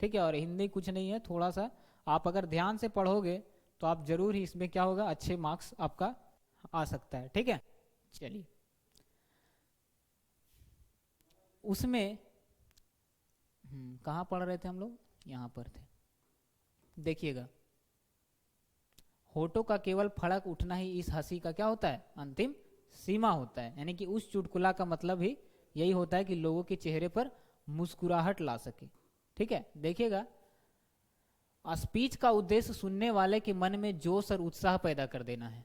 ठीक है, और हिंदी कुछ नहीं है, थोड़ा सा आप अगर ध्यान से पढ़ोगे तो आप जरूर ही इसमें क्या होगा, अच्छे मार्क्स आपका आ सकता है। ठीक है, चलिए उसमें कहाँ पढ़ रहे थे हम लोग, यहाँ पर थे। देखिएगा, होठों का केवल फड़क उठना ही इस हंसी का क्या होता है, अंतिम सीमा होता है। यानी कि उस चुटकुला का मतलब ही यही होता है कि लोगों के चेहरे पर मुस्कुराहट ला सके। ठीक है, देखिएगा स्पीच का उद्देश्य सुनने वाले के मन में जोश और उत्साह पैदा कर देना है।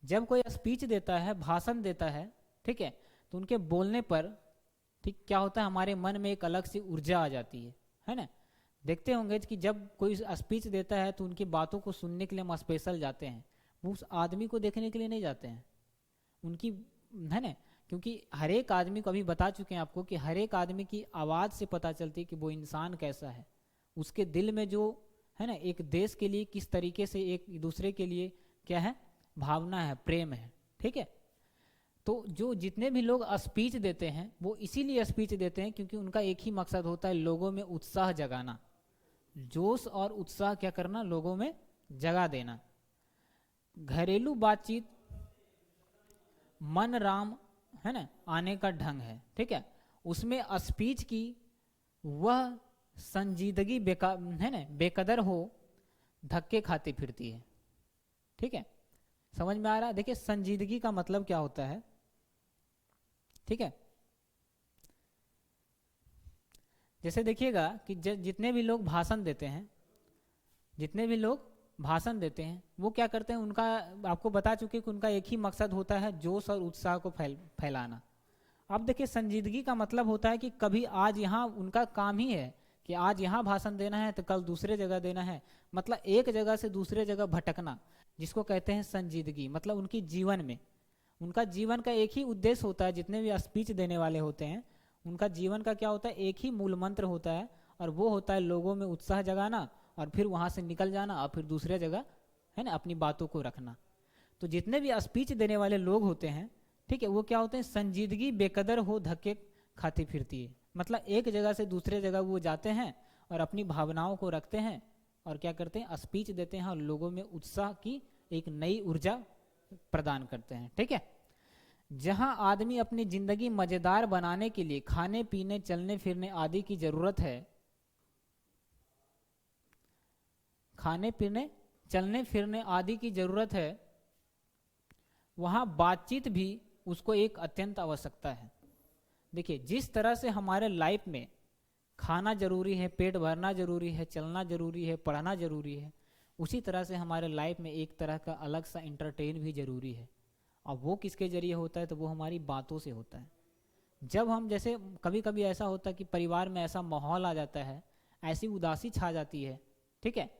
जब कोई स्पीच देता है, भाषण देता है, ठीक है, तो उनके बोलने पर ठीक क्या होता है, हमारे मन में एक अलग सी ऊर्जा आ जाती है ना। देखते होंगे कि जब कोई स्पीच देता है तो उनकी बातों को सुनने के लिए हम स्पेशल जाते हैं, वो उस आदमी को देखने के लिए नहीं जाते हैं, उनकी, है ना। क्योंकि हर एक आदमी को, अभी बता चुके हैं आपको कि हर एक आदमी की आवाज़ से पता चलती है कि वो इंसान कैसा है, उसके दिल में जो है ना, एक देश के लिए किस तरीके से, एक दूसरे के लिए क्या है, भावना है, प्रेम है। ठीक है, तो जो जितने भी लोग स्पीच देते हैं वो इसीलिए स्पीच देते हैं क्योंकि उनका एक ही मकसद होता है, लोगों में उत्साह जगाना, जोश और उत्साह क्या करना, लोगों में जगा देना। घरेलू बातचीत मन राम, है ना, आने का ढंग है। ठीक है, उसमें स्पीच की वह संजीदगी है ना, बेकदर हो धक्के खाती फिरती है। ठीक है, समझ में आ रहा है। देखिए संजीदगी का मतलब क्या होता है। ठीक है, जैसे देखिएगा कि जितने भी लोग भाषण देते हैं, जितने भी लोग भाषण देते हैं वो क्या करते हैं, उनका आपको बता चुके कि उनका एक ही मकसद होता है, जोश और उत्साह को फैलाना। अब देखिए संजीदगी का मतलब होता है कि कभी आज यहाँ उनका काम ही है कि आज यहाँ भाषण देना है तो कल दूसरे जगह देना है, मतलब एक जगह से दूसरे जगह भटकना, जिसको कहते हैं संजीदगी। मतलब उनकी जीवन में, उनका जीवन का एक ही उद्देश्य होता है, जितने भी स्पीच देने वाले होते हैं उनका जीवन का क्या होता है, एक ही मूल मंत्र होता है, और वो होता है लोगों में उत्साह जगाना और फिर वहाँ से निकल जाना और फिर दूसरे जगह, है ना, अपनी बातों को रखना। तो जितने भी स्पीच देने वाले लोग होते हैं, ठीक है, वो क्या होते हैं, संजीदगी बेकदर हो धक्के खाती फिरती है। मतलब एक जगह से दूसरे जगह वो जाते हैं और अपनी भावनाओं को रखते हैं और क्या करते हैं, स्पीच देते हैं और लोगों में उत्साह की एक नई ऊर्जा प्रदान करते हैं। ठीक है, जहां आदमी अपनी जिंदगी मजेदार बनाने के लिए खाने पीने चलने फिरने आदि की जरूरत है, खाने पीने चलने फिरने आदि की जरूरत है, वहां बातचीत भी उसको एक अत्यंत आवश्यकता है। देखिए, जिस तरह से हमारे लाइफ में खाना जरूरी है, पेट भरना जरूरी है, चलना जरूरी है, पढ़ना जरूरी है, उसी तरह से हमारे लाइफ में एक तरह का अलग सा इंटरटेन भी जरूरी है। और वो किसके जरिए होता है? तो वो हमारी बातों से होता है। जब हम, जैसे कभी कभी ऐसा होता है कि परिवार में ऐसा माहौल आ जाता है, ऐसी उदासी छा जाती है, ठीक है,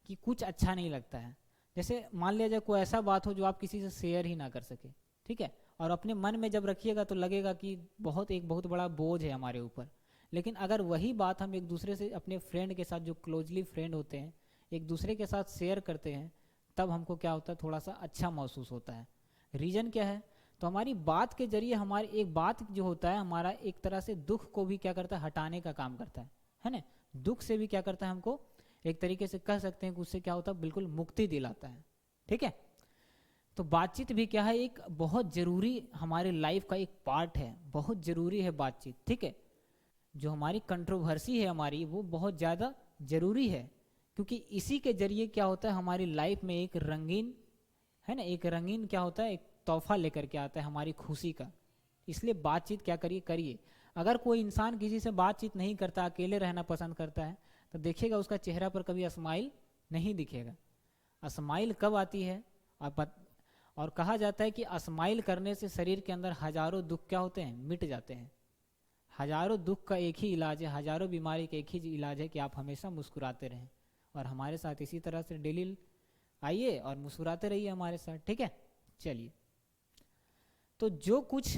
कि कुछ अच्छा नहीं लगता है। जैसे मान लिया जाए कोई ऐसा बात हो जो आप किसी से शेयर ही ना कर सके, ठीक है, और अपने मन में जब रखिएगा तो लगेगा कि एक बहुत बड़ा बोझ है हमारे ऊपर। लेकिन अगर वही बात हम एक दूसरे से, अपने फ्रेंड के साथ, जो क्लोजली फ्रेंड होते हैं, एक दूसरे के साथ शेयर करते हैं, तब हमको क्या होता है? थोड़ा सा अच्छा महसूस होता है। रीज़न क्या है? तो हमारी बात के जरिए, हमारी एक बात जो होता है, हमारा एक तरह से दुख को भी क्या करता है? हटाने का काम करता है ना? दुख से भी क्या करता है? हमको एक तरीके से कह सकते हैं कि उससे क्या होता है? बिल्कुल मुक्ति दिलाता है, ठीक है। तो बातचीत भी क्या है? एक बहुत जरूरी हमारे लाइफ का एक पार्ट है, बहुत जरूरी है बातचीत, ठीक है। जो हमारी कंट्रोवर्सी है हमारी, वो बहुत ज़्यादा जरूरी है, क्योंकि इसी के जरिए क्या होता है? हमारी लाइफ में एक रंगीन, है ना, एक रंगीन क्या होता है? एक तोहफा लेकर के आता है हमारी खुशी का। इसलिए बातचीत क्या करिए? करिए। अगर कोई इंसान किसी से बातचीत नहीं करता, अकेले रहना पसंद करता है, तो देखिएगा उसका चेहरा पर कभी स्माइल नहीं दिखेगा। स्माइल कब आती है? और कहा जाता है कि स्माइल करने से शरीर के अंदर हजारों दुख क्या होते हैं? मिट जाते हैं। हजारों दुख का एक ही इलाज है, हजारों बीमारी का एक ही इलाज है कि आप हमेशा मुस्कुराते रहें। और हमारे साथ इसी तरह से डेली आइए और मुस्कुराते रहिए हमारे साथ, ठीक है। चलिए, तो जो कुछ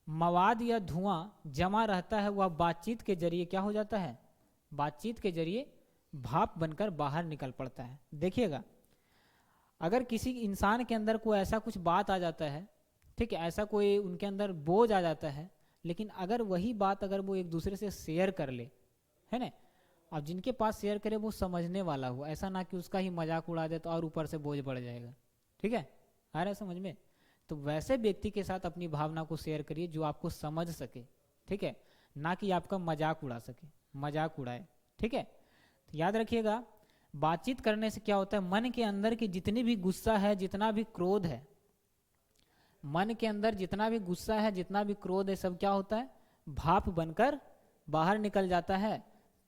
मवाद या धुआं जमा रहता है, वह बातचीत के जरिए क्या हो जाता है? बातचीत के जरिए भाप बनकर बाहर निकल पड़ता है। देखिएगा, अगर किसी इंसान के अंदर कोई ऐसा कुछ बात आ जाता है, ठीक है, ऐसा कोई उनके अंदर बोझ आ जाता है, लेकिन अगर वही बात अगर वो एक दूसरे से शेयर कर ले, है ना, अब जिनके पास शेयर करे वो समझने वाला हो, ऐसा ना कि उसका ही मजाक उड़ा दे तो और ऊपर से बोझ बढ़ जाएगा, ठीक है, आ रहा है समझ में? तो वैसे व्यक्ति के साथ अपनी भावना को शेयर करिए जो आपको समझ सके, ठीक है, ना कि आपका मजाक उड़ा सके, मजाक उड़ाए, ठीक है। तो याद रखिएगा, बातचीत करने से क्या होता है? मन के अंदर की जितनी भी गुस्सा है, जितना भी क्रोध है, मन के अंदर जितना भी गुस्सा है, जितना भी क्रोध है, सब क्या होता है? भाप बनकर बाहर निकल जाता है।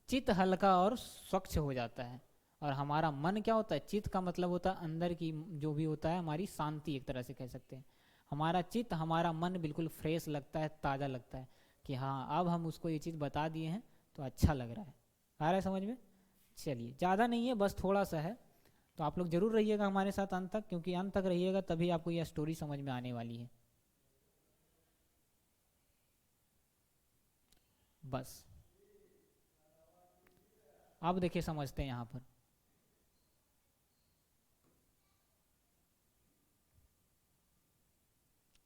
चित्त हल्का और स्वच्छ हो जाता है। और हमारा मन क्या होता है? चित्त का मतलब होता है अंदर की जो भी होता है हमारी शांति, एक तरह से कह सकते हैं। हमारा चित्त, हमारा मन बिल्कुल फ्रेश लगता है, ताज़ा लगता है कि हाँ, अब हम उसको ये चीज़ बता दिए हैं तो अच्छा लग रहा है। आ रहा है समझ में? चलिए, ज़्यादा नहीं है, बस थोड़ा सा है। तो आप लोग जरूर रहिएगा हमारे साथ अंत तक, क्योंकि अंत तक रहिएगा तभी आपको यह स्टोरी समझ में आने वाली है। बस अब देखिए, समझते हैं यहाँ पर।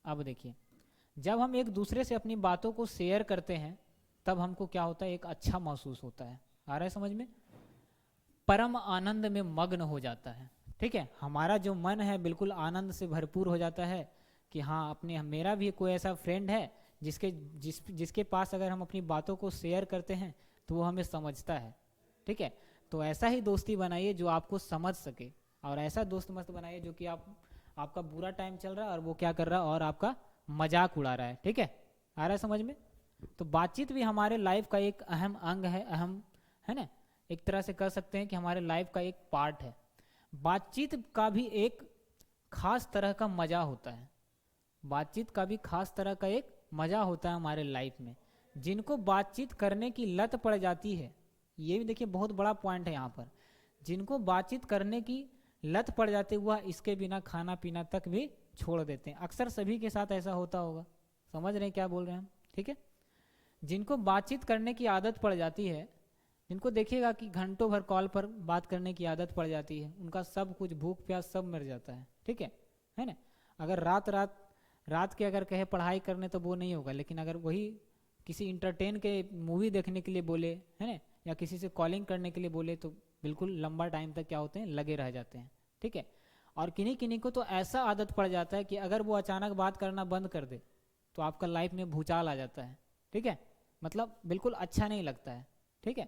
अब देखिए, जब हम एक दूसरे से अपनी बातों को शेयर करते हैं, तब हमको क्या होता है? एक अच्छा महसूस होता है। आ रहा है समझ में? परम आनंद में मग्न हो जाता है, ठीक है। हमारा जो मन है बिल्कुल आनंद से भरपूर हो जाता है कि हाँ, अपने, मेरा भी कोई ऐसा फ्रेंड है जिसके पास अगर हम अपनी बातों को शेयर करते हैं तो वो हमें समझता है, ठीक है। तो ऐसा ही दोस्ती बनाइए जो आपको समझ सके, और ऐसा दोस्त मस्त बनाइए जो कि आपका बुरा टाइम चल रहा है और वो क्या कर रहा है? और आपका मजाक उड़ा रहा है, ठीक है। आ रहा है समझ में? तो बातचीत भी हमारे लाइफ का एक अहम अंग है, अहम, है ना, एक तरह से कह सकते हैं कि हमारे लाइफ का एक पार्ट है। बातचीत का भी एक खास तरह का मजा होता है। बातचीत का भी खास तरह का एक मजा होता है हमारे लाइफ में। जिनको बातचीत करने की लत पड़ जाती है, ये भी देखिए बहुत बड़ा पॉइंट है यहाँ पर, जिनको बातचीत करने की लत पड़ जाती है वह इसके बिना खाना पीना तक भी छोड़ देते हैं। अक्सर सभी के साथ ऐसा होता होगा, समझ रहे हैं क्या बोल रहे हैं हम, ठीक है। जिनको बातचीत करने की आदत पड़ जाती है, जिनको देखिएगा कि घंटों भर कॉल पर बात करने की आदत पड़ जाती है, उनका सब कुछ, भूख प्यास सब मर जाता है, ठीक है ना। अगर रात के अगर कहे पढ़ाई करने तो वो नहीं होगा, लेकिन अगर वही किसी इंटरटेन के मूवी देखने के लिए बोले, है ना, या किसी से कॉलिंग करने के लिए बोले, तो बिल्कुल लंबा टाइम तक क्या होते हैं? लगे रह जाते हैं, ठीक है। और किन्हीं किन्हीं को तो ऐसा आदत पड़ जाता है कि अगर वो अचानक बात करना बंद कर दे, तो आपका लाइफ में भूचाल आ जाता है, ठीक है, मतलब बिल्कुल अच्छा नहीं लगता है, ठीक है।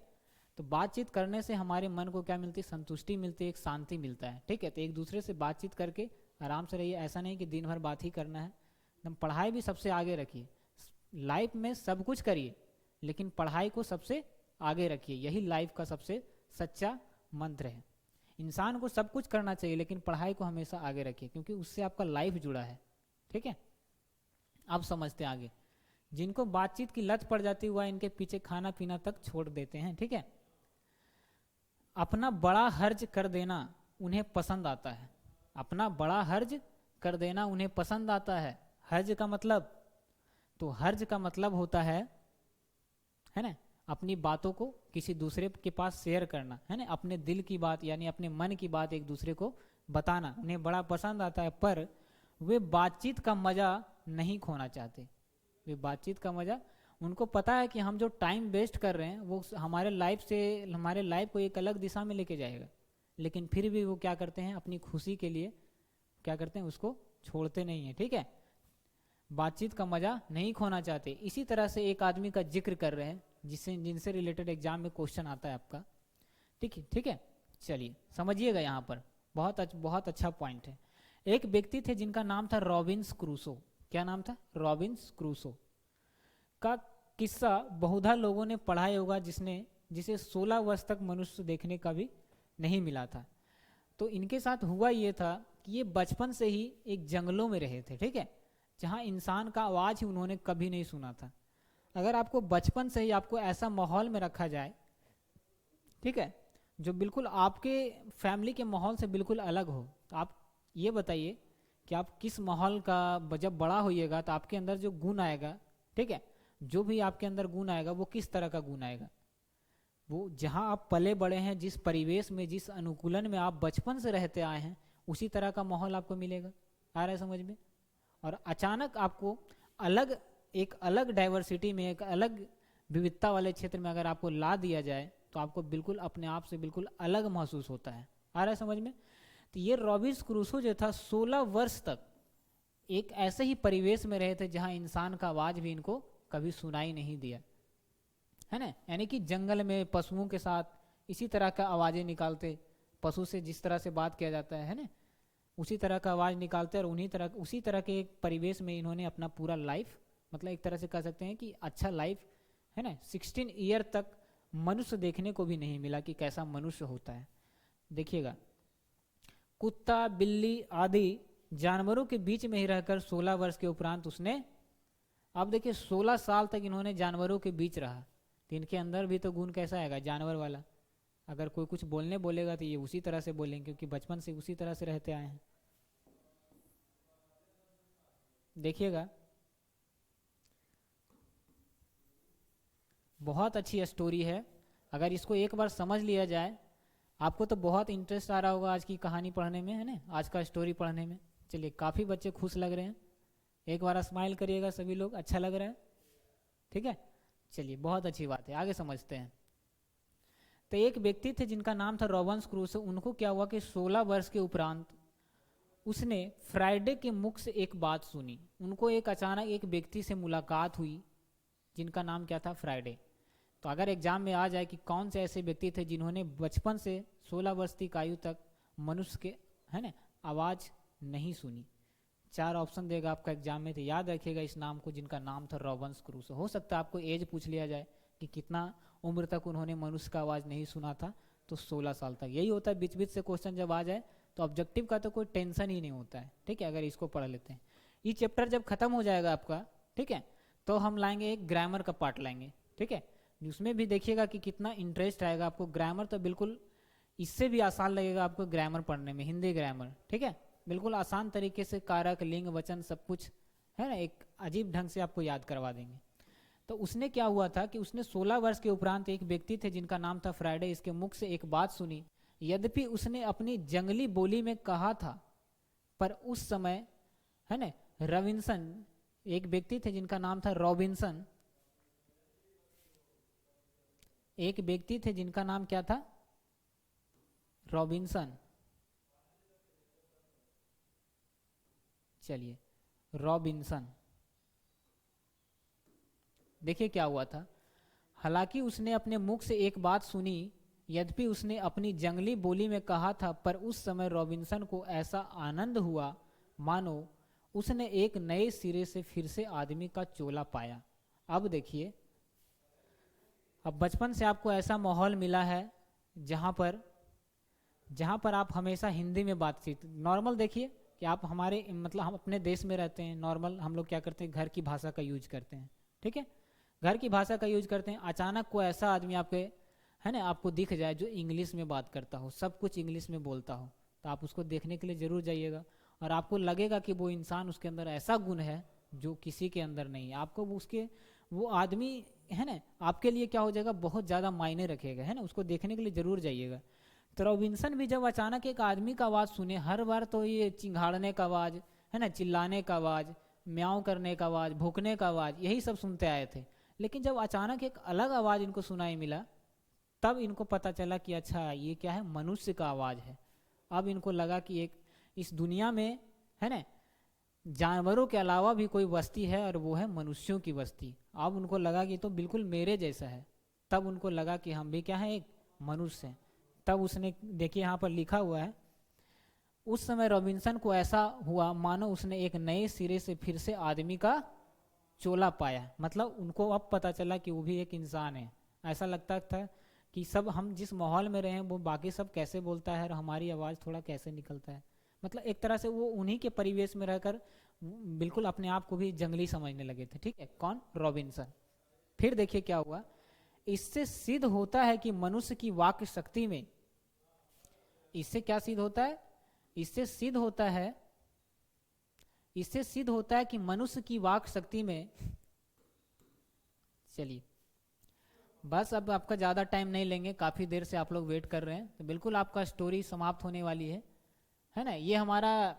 तो बातचीत करने से हमारे मन को क्या मिलती है, संतुष्टि मिलती है, एक शांति मिलता है, ठीक है। तो एक दूसरे से बातचीत करके आराम से रहिए, ऐसा नहीं कि दिन भर बात ही करना है। एकदम पढ़ाई भी सबसे आगे रखिए, लाइफ में सब कुछ करिए लेकिन पढ़ाई को सबसे आगे रखिए, यही लाइफ का सबसे सच्चा मंत्र है। इंसान को सब कुछ करना चाहिए लेकिन पढ़ाई को हमेशा आगे रखिए, क्योंकि उससे आपका लाइफ जुड़ा है, ठीक है। अब समझते हैं आगे। जिनको बातचीत की लत पड़ जाती हुआ इनके पीछे खाना पीना तक छोड़ देते हैं, ठीक है। अपना बड़ा हर्ज कर देना उन्हें पसंद आता है, अपना बड़ा हर्ज कर देना उन्हें पसंद आता है। हर्ज का मतलब, तो हर्ज का मतलब होता है ना, अपनी बातों को किसी दूसरे के पास शेयर करना, है ना, अपने दिल की बात यानी अपने मन की बात एक दूसरे को बताना उन्हें बड़ा पसंद आता है। पर वे बातचीत का मजा नहीं खोना चाहते, वे बातचीत का मजा, उनको पता है कि हम जो टाइम वेस्ट कर रहे हैं वो हमारे लाइफ को एक अलग दिशा में लेके जाएगा, लेकिन फिर भी वो क्या करते हैं, अपनी खुशी के लिए क्या करते हैं, उसको छोड़ते नहीं है, ठीक है। बातचीत का मजा नहीं खोना चाहते। इसी तरह से एक आदमी का जिक्र कर रहे हैं जिनसे रिलेटेड एग्जाम में क्वेश्चन आता है आपका, ठीक है, ठीक है। चलिए समझिएगा, यहाँ पर बहुत अच्छा पॉइंट है। एक व्यक्ति थे जिनका नाम था रॉबिन्स क्रूसो। क्या नाम था? रॉबिन्स क्रूसो का किस्सा बहुधा लोगों ने पढ़ा होगा, जिसे 16 वर्ष तक मनुष्य देखने का भी नहीं मिला था। तो इनके साथ हुआ ये था कि ये बचपन से ही एक जंगलों में रहे थे, ठीक है, जहाँ इंसान का आवाज़ ही उन्होंने कभी नहीं सुना था। अगर आपको बचपन से ही आपको ऐसा माहौल में रखा जाए, ठीक है, जो बिल्कुल आपके फैमिली के माहौल से बिल्कुल अलग हो, तो आप ये बताइए कि आप किस माहौल का जब बड़ा होइएगा तो आपके अंदर जो गुण आएगा, ठीक है, जो भी आपके अंदर गुण आएगा वो किस तरह का गुण आएगा। वो जहाँ आप पले बड़े हैं, जिस परिवेश में, जिस अनुकूलन में आप बचपन से रहते आए हैं, उसी तरह का माहौल आपको मिलेगा। आ रहा है समझ में? और अचानक आपको एक अलग डाइवर्सिटी में, एक अलग विविधता वाले क्षेत्र में अगर आपको ला दिया जाए तो आपको बिल्कुल अपने आप से बिल्कुल अलग महसूस होता है। आ रहा है समझ में? तो ये रॉबिन्स क्रूसो जो था 16 वर्ष तक एक ऐसे ही परिवेश में रहे थे जहाँ इंसान का आवाज़ भी इनको कभी सुनाई नहीं दिया, है ना। यानी कि जंगल में पशुओं के साथ इसी तरह का आवाज़ें निकालते, पशु से जिस तरह से बात किया जाता है ना, उसी तरह का आवाज़ निकालते, और उसी तरह के एक परिवेश में इन्होंने अपना पूरा लाइफ, मतलब एक तरह से कह सकते हैं कि अच्छा लाइफ, है ना, 16 ईयर तक मनुष्य देखने को भी नहीं मिला कि कैसा मनुष्य होता है। देखिएगा, कुत्ता, बिल्ली आदि जानवरों के बीच में ही रहकर 16 वर्ष के उपरांत उसने, अब देखिए 16 साल तक इन्होंने जानवरों के बीच रहा, तो इनके अंदर भी तो गुण कैसा आएगा, जानवर वाला। अगर कोई कुछ बोलने बोलेगा तो ये उसी तरह से बोलेंगे, क्योंकि बचपन से उसी तरह से रहते आए हैं। देखिएगा, बहुत अच्छी स्टोरी है। अगर इसको एक बार समझ लिया जाए, आपको तो बहुत इंटरेस्ट आ रहा होगा आज की कहानी पढ़ने में, है ना, आज का स्टोरी पढ़ने में। चलिए, काफ़ी बच्चे खुश लग रहे हैं, एक बार स्माइल करिएगा सभी लोग, अच्छा लग रहा है, ठीक है। चलिए, बहुत अच्छी बात है, आगे समझते हैं। तो एक व्यक्ति थे जिनका नाम था रॉबिन्स क्रूसो। उनको क्या हुआ कि 16 वर्ष के उपरांत उसने फ्राइडे के मुख से एक बात सुनी। उनको एक अचानक एक व्यक्ति से मुलाकात हुई जिनका नाम क्या था, फ्राइडे। तो अगर एग्जाम में आ जाए कि कौन से ऐसे व्यक्ति थे जिन्होंने बचपन से 16 वर्ष की आयु तक मनुष्य के, है ना, आवाज़ नहीं सुनी, 4 ऑप्शन देगा आपका एग्जाम में, तो याद रखिएगा इस नाम को, जिनका नाम था रॉबिन्स क्रूसो। हो सकता है आपको एज पूछ लिया जाए कि कितना उम्र तक उन्होंने मनुष्य का आवाज़ नहीं सुना था, तो 16 साल तक। यही होता है, बीच बीच से क्वेश्चन जब आ जाए तो ऑब्जेक्टिव का तो कोई टेंशन ही नहीं होता है, ठीक है, अगर इसको पढ़ लेते हैं। ये चैप्टर जब खत्म हो जाएगा आपका, ठीक है, तो हम लाएंगे एक ग्रामर का पार्ट लाएंगे, ठीक है, उसमें भी देखिएगा कि कितना इंटरेस्ट आएगा आपको। ग्रामर तो बिल्कुल इससे भी आसान लगेगा आपको ग्रामर पढ़ने में, हिंदी ग्रामर, ठीक है, बिल्कुल आसान तरीके से कारक, लिंग, वचन सब कुछ, है ना, एक अजीब ढंग से आपको याद करवा देंगे। तो उसने क्या हुआ था कि उसने 16 वर्ष के उपरांत एक व्यक्ति थे जिनका नाम था फ्राइडे, इसके मुख से एक बात सुनी। यद्यपि उसने अपनी जंगली बोली में कहा था, पर उस समय, है ना, रॉबिन्सन, एक व्यक्ति थे जिनका नाम था रॉबिन्सन, एक व्यक्ति थे जिनका नाम क्या था, रॉबिन्सन। चलिए, रॉबिन्सन, देखिए क्या हुआ था। हालांकि उसने अपने मुख से एक बात सुनी, यद्यपि उसने अपनी जंगली बोली में कहा था, पर उस समय रॉबिन्सन को ऐसा आनंद हुआ मानो उसने एक नए सिरे से फिर से आदमी का चोला पाया। अब देखिए, अब बचपन से आपको ऐसा माहौल मिला है जहाँ पर आप हमेशा हिंदी में बातचीत नॉर्मल, देखिए कि आप हमारे मतलब हम अपने देश में रहते हैं, नॉर्मल हम लोग क्या करते हैं, घर की भाषा का यूज करते हैं, ठीक है, घर की भाषा का यूज करते हैं। अचानक कोई ऐसा आदमी आपके, है ना, आपको दिख जाए जो इंग्लिश में बात करता हो, सब कुछ इंग्लिश में बोलता हो, तो आप उसको देखने के लिए ज़रूर जाइएगा और आपको लगेगा कि वो इंसान, उसके अंदर ऐसा गुण है जो किसी के अंदर नहीं है। आपको वो आदमी, है ना, आपके लिए क्या हो जाएगा, बहुत ज़्यादा मायने रखेगा, है ना, उसको देखने के लिए ज़रूर जाइएगा। तो रॉबिन्सन भी जब अचानक एक आदमी का आवाज़ सुने, हर बार तो ये चिंघाड़ने का आवाज़, है ना, चिल्लाने का आवाज़, म्याऊं करने का आवाज़, भूकने का आवाज़, यही सब सुनते आए थे। लेकिन जब अचानक एक अलग आवाज़ इनको सुनाई मिला, तब इनको पता चला कि अच्छा ये क्या है, मनुष्य का आवाज़ है। अब इनको लगा कि एक इस दुनिया में, है ना, जानवरों के अलावा भी कोई बस्ती है और वो है मनुष्यों की बस्ती। अब उनको लगा कि तो बिल्कुल मेरे जैसा है। तब उनको लगा कि हम भी क्या है, एक मनुष्य हैं। तब उसने, देखिए यहाँ पर लिखा हुआ है, उस समय रॉबिन्सन को ऐसा हुआ मानो उसने एक नए सिरे से फिर से आदमी का चोला पाया। मतलब उनको अब पता चला कि वो भी एक इंसान है। ऐसा लगता था कि सब हम जिस माहौल में रहे हैं वो बाकी सब कैसे बोलता है और हमारी आवाज़ थोड़ा कैसे निकलता है। मतलब एक तरह से वो उन्हीं के परिवेश में रहकर बिल्कुल अपने आप को भी जंगली समझने लगे थे, ठीक है, कौन, रॉबिन्सन। फिर देखिए क्या हुआ, इससे सिद्ध होता है कि मनुष्य की वाक शक्ति में, इससे क्या सिद्ध होता है, इससे सिद्ध होता है, इससे सिद्ध होता है कि मनुष्य की वाक शक्ति में, चलिए बस अब आपका ज़्यादा टाइम नहीं लेंगे, काफ़ी देर से आप लोग वेट कर रहे हैं, तो बिल्कुल आपका स्टोरी समाप्त होने वाली है ना। ये हमारा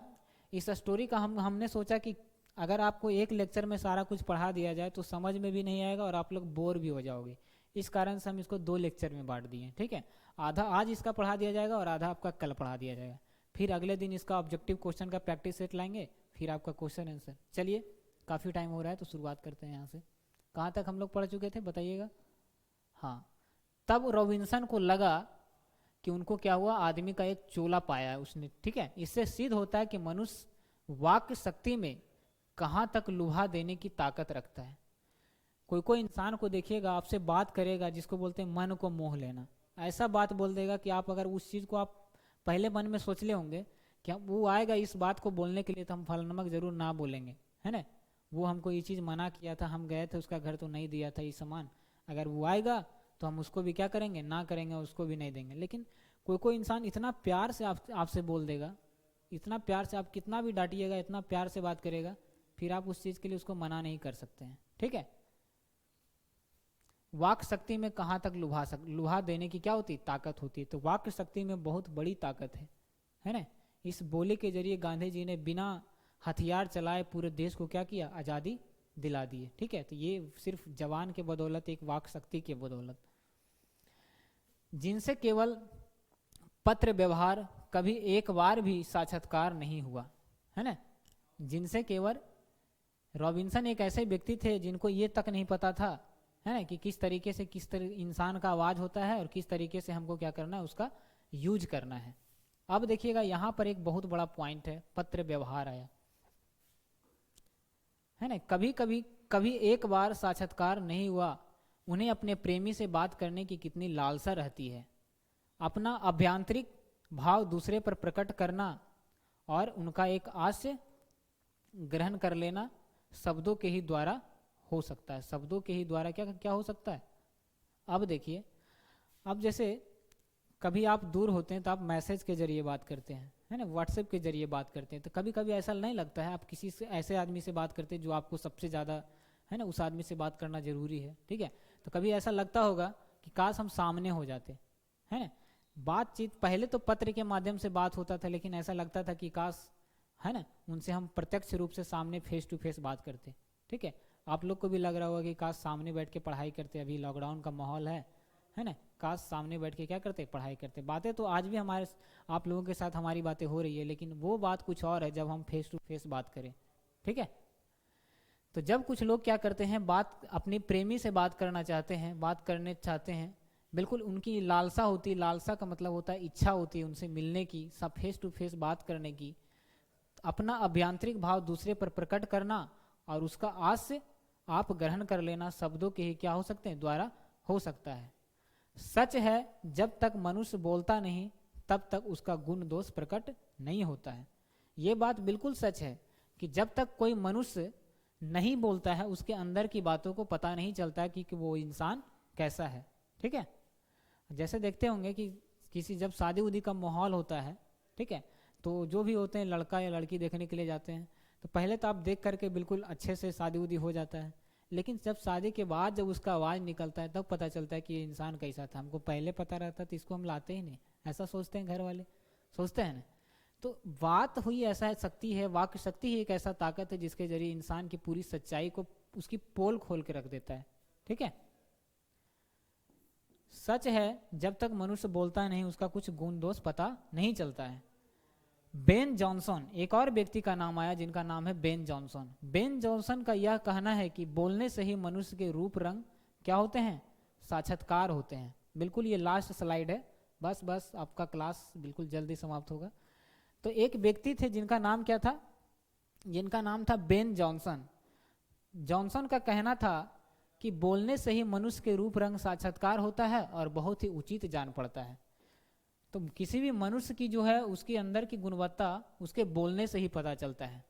इस स्टोरी का हमने सोचा कि अगर आपको एक लेक्चर में सारा कुछ पढ़ा दिया जाए तो समझ में भी नहीं आएगा और आप लोग बोर भी हो जाओगे। इस कारण से हम इसको 2 लेक्चर में बांट दिए, ठीक है। आधा आज इसका पढ़ा दिया जाएगा और आधा आपका कल पढ़ा दिया जाएगा। फिर अगले दिन इसका ऑब्जेक्टिव क्वेश्चन का प्रैक्टिस सेट लाएंगे, फिर आपका क्वेश्चन आंसर। चलिए काफ़ी टाइम हो रहा है तो शुरुआत करते हैं यहाँ से। कहाँ तक हम लोग पढ़ चुके थे बताइएगा। हाँ, तब रॉबिन्सन को लगा कि उनको क्या हुआ, आदमी का एक चोला पाया है उसने, ठीक है। इससे सिद्ध होता है कि मनुष्य वाक शक्ति में कहाँ तक लुभा देने की ताकत रखता है। कोई कोई इंसान को देखिएगा, आपसे बात करेगा जिसको बोलते हैं मन को मोह लेना। ऐसा बात बोल देगा कि आप अगर उस चीज़ को आप पहले मन में सोच ले होंगे कि वो आएगा इस बात को बोलने के लिए तो हम फल नमक जरूर ना बोलेंगे, है ना। वो हमको ये चीज़ मना किया था, हम गए थे उसका घर तो नहीं दिया था ये सामान, अगर वो आएगा तो हम उसको भी क्या करेंगे, ना करेंगे, उसको भी नहीं देंगे। लेकिन कोई कोई इंसान इतना प्यार से आपसे बोल देगा, इतना प्यार से, आप कितना भी डांटिएगा, इतना प्यार से बात करेगा, फिर आप उस चीज़ के लिए उसको मना नहीं कर सकते हैं, ठीक है। वाक शक्ति में कहाँ तक लुभा देने की क्या होती, ताकत होती है। तो वाक शक्ति में बहुत बड़ी ताकत है ना। इस बोले के जरिए गांधी जी ने बिना हथियार चलाए पूरे देश को क्या किया, आज़ादी दिला दी है, ठीक है। तो ये सिर्फ जवान के बदौलत, एक वाक शक्ति के बदौलत, जिनसे केवल पत्र व्यवहार, कभी एक बार भी साक्षात्कार नहीं हुआ, है ना। जिनसे केवल, रॉबिन्सन एक ऐसे व्यक्ति थे जिनको ये तक नहीं पता था, है ना, कि किस तरीके से इंसान का आवाज़ होता है और किस तरीके से हमको क्या करना है, उसका यूज करना है। अब देखिएगा यहाँ पर एक बहुत बड़ा पॉइंट है, पत्र व्यवहार आया, है ना। कभी एक बार साक्षात्कार नहीं हुआ, उन्हें अपने प्रेमी से बात करने की कितनी लालसा रहती है। अपना अभ्यांतरिक भाव दूसरे पर प्रकट करना और उनका एक आशय ग्रहण कर लेना शब्दों के ही द्वारा हो सकता है। शब्दों के ही द्वारा क्या क्या हो सकता है। अब देखिए, अब जैसे कभी आप दूर होते हैं तो आप मैसेज के जरिए बात करते हैं, है ना, व्हाट्सएप के जरिए बात करते हैं, तो कभी कभी ऐसा नहीं लगता है आप किसी से, ऐसे आदमी से बात करते हैं जो आपको सबसे ज़्यादा, है ना, उस आदमी से बात करना जरूरी है, ठीक है। तो कभी ऐसा लगता होगा कि काश हम सामने हो जाते, है ना। बातचीत पहले तो पत्र के माध्यम से बात होता था, लेकिन ऐसा लगता था कि काश, है ना, उनसे हम प्रत्यक्ष रूप से सामने फेस टू फेस बात करते, ठीक है। आप लोग को भी लग रहा होगा कि काश सामने बैठ के पढ़ाई करते, अभी लॉकडाउन का माहौल है ना, काश सामने बैठ के क्या करते, पढ़ाई करते। बातें तो आज भी हमारे, आप लोगों के साथ हमारी बातें हो रही है, लेकिन वो बात कुछ और है जब हम फेस टू फेस बात करें, ठीक है। तो जब कुछ लोग क्या करते हैं, बात अपनी प्रेमी से बात करना चाहते हैं, बात करने चाहते हैं, बिल्कुल उनकी लालसा होती है, लालसा का मतलब होता है इच्छा होती है उनसे मिलने की, सब फेस टू फेस बात करने की, अपना अभ्यांतरिक भाव दूसरे पर प्रकट करना और उसका आज से आप ग्रहण कर लेना शब्दों के ही क्या हो सकते हैं, द्वारा हो सकता है। सच है जब तक मनुष्य बोलता नहीं तब तक उसका गुण दोष प्रकट नहीं होता है। ये बात बिल्कुल सच है कि जब तक कोई मनुष्य नहीं बोलता है उसके अंदर की बातों को पता नहीं चलता है कि वो इंसान कैसा है। ठीक है, जैसे देखते होंगे कि किसी जब शादी उदी का माहौल होता है, ठीक है, तो जो भी होते हैं लड़का या लड़की देखने के लिए जाते हैं, तो पहले तो आप देख करके बिल्कुल अच्छे से शादी उदी हो जाता है, लेकिन जब शादी के बाद जब उसका आवाज़ निकलता है तब पता चलता है कि ये इंसान कैसा था। हमको पहले पता रहता तो इसको हम लाते ही नहीं, ऐसा सोचते हैं घर वाले, सोचते हैं ना। तो बात हुई ऐसा है, शक्ति है, वाक्य शक्ति ही एक ऐसा ताकत है जिसके जरिए इंसान की पूरी सच्चाई को उसकी पोल खोल के रख देता है। ठीक है, सच है जब तक मनुष्य बोलता नहीं उसका कुछ गुण दोष पता नहीं चलता है। बेन जॉनसन, एक और व्यक्ति का नाम आया जिनका नाम है बेन जॉनसन। बेन जॉनसन का यह कहना है कि बोलने से ही मनुष्य के रूप रंग क्या होते हैं, साक्षात्कार होते हैं। बिल्कुल ये लास्ट स्लाइड है, बस आपका क्लास बिल्कुल जल्दी समाप्त होगा। तो एक व्यक्ति थे जिनका नाम क्या था, जिनका नाम था बेन जॉनसन। जॉनसन का कहना था कि बोलने से ही मनुष्य के रूप रंग साक्षात्कार होता है और बहुत ही उचित जान पड़ता है। तो किसी भी मनुष्य की जो है उसके अंदर की गुणवत्ता उसके बोलने से ही पता चलता है।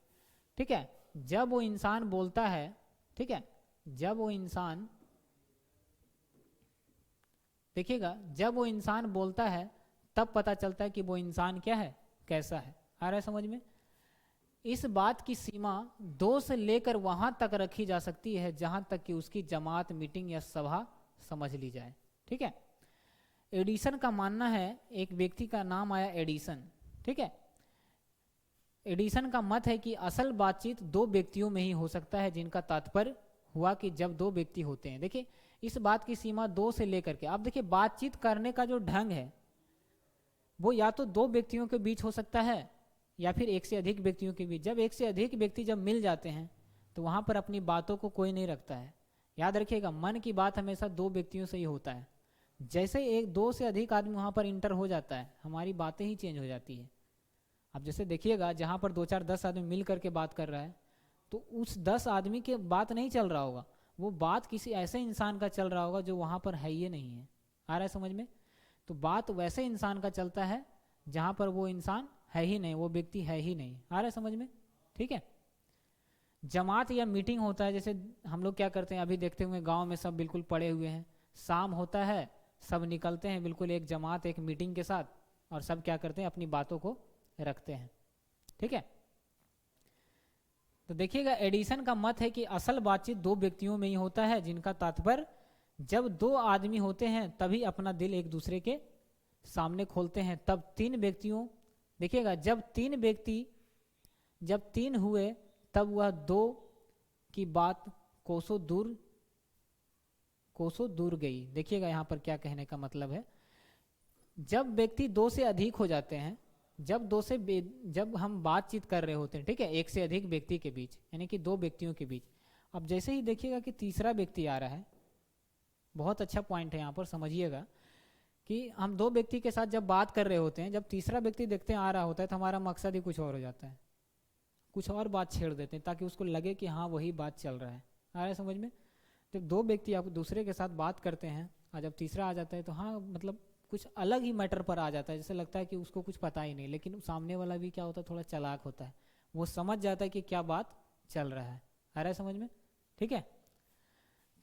ठीक है, जब वो इंसान बोलता है, ठीक है, जब वो इंसान, देखिएगा, जब वो इंसान बोलता है तब पता चलता है कि वो इंसान क्या है, कैसा है। आ रहा है समझ में? इस बात की सीमा 2 से लेकर वहां तक रखी जा सकती है जहां तक कि उसकी जमात, मीटिंग या सभा समझ ली जाए। ठीक है, एडिसन का मानना है, एक व्यक्ति का नाम आया एडिसन। ठीक है, एडिसन का मत है कि असल बातचीत 2 व्यक्तियों में ही हो सकता है, जिनका तात्पर्य हुआ कि जब 2 व्यक्ति होते हैं। देखिए, इस बात की सीमा 2 से लेकर के, आप देखिए बातचीत करने का जो ढंग है वो या तो 2 व्यक्तियों के बीच हो सकता है या फिर 1 से अधिक व्यक्तियों के बीच। जब 1 से अधिक व्यक्ति जब मिल जाते हैं तो वहां पर अपनी बातों को कोई नहीं रखता है। याद रखिएगा, मन की बात हमेशा 2 व्यक्तियों से ही होता है। जैसे 1-2 से अधिक आदमी वहां पर इंटर हो जाता है, हमारी बातें ही चेंज हो जाती है। अब जैसे देखिएगा, जहां पर 2-4-10 आदमी मिल करके बात कर रहा है तो उस 10 आदमी के बात नहीं चल रहा होगा, वो बात किसी ऐसे इंसान का चल रहा होगा जो वहां पर है ही नहीं है। आ रहा है समझ में? तो बात वैसे इंसान का चलता है जहां पर वो इंसान है ही नहीं, वो व्यक्ति है ही नहीं। आ रहा है समझ में? ठीक है, जमात या मीटिंग होता है, जैसे हम लोग क्या करते हैं, अभी देखते हुए गांव में सब बिल्कुल पड़े हुए हैं, शाम होता है, सब निकलते हैं बिल्कुल एक जमात, एक मीटिंग के साथ, और सब क्या करते हैं, अपनी बातों को रखते हैं। ठीक है, तो देखिएगा, एडिसन का मत है कि असल बातचीत 2 व्यक्तियों में ही होता है, जिनका तात्पर्य जब 2 आदमी होते हैं तभी अपना दिल एक दूसरे के सामने खोलते हैं। तब 3 व्यक्तियों, देखिएगा, जब 3 हुए तब वह 2 की बात कोसों दूर गई। देखिएगा यहाँ पर क्या कहने का मतलब है, जब व्यक्ति 2 से अधिक हो जाते हैं, जब हम बातचीत कर रहे होते हैं, ठीक है, 1 से अधिक व्यक्ति के बीच, यानी कि 2 व्यक्तियों के बीच। अब जैसे ही देखिएगा कि तीसरा व्यक्ति आ रहा है, बहुत अच्छा पॉइंट है यहाँ पर, समझिएगा कि हम 2 व्यक्ति के साथ जब बात कर रहे होते हैं, जब तीसरा व्यक्ति देखते हैं आ रहा होता है तो हमारा मकसद ही कुछ और हो जाता है, कुछ और बात छेड़ देते हैं ताकि उसको लगे कि हाँ वही बात चल रहा है। आ रहा है समझ में? जब 2 व्यक्ति आप दूसरे के साथ बात करते हैं और जब तीसरा आ जाता है तो हाँ मतलब कुछ अलग ही मैटर पर आ जाता है, जैसे लगता है कि उसको कुछ पता ही नहीं, लेकिन सामने वाला भी क्या होता है, थोड़ा चालाक होता है, वो समझ जाता है कि क्या बात चल रहा है। आ रहा है समझ में? ठीक है,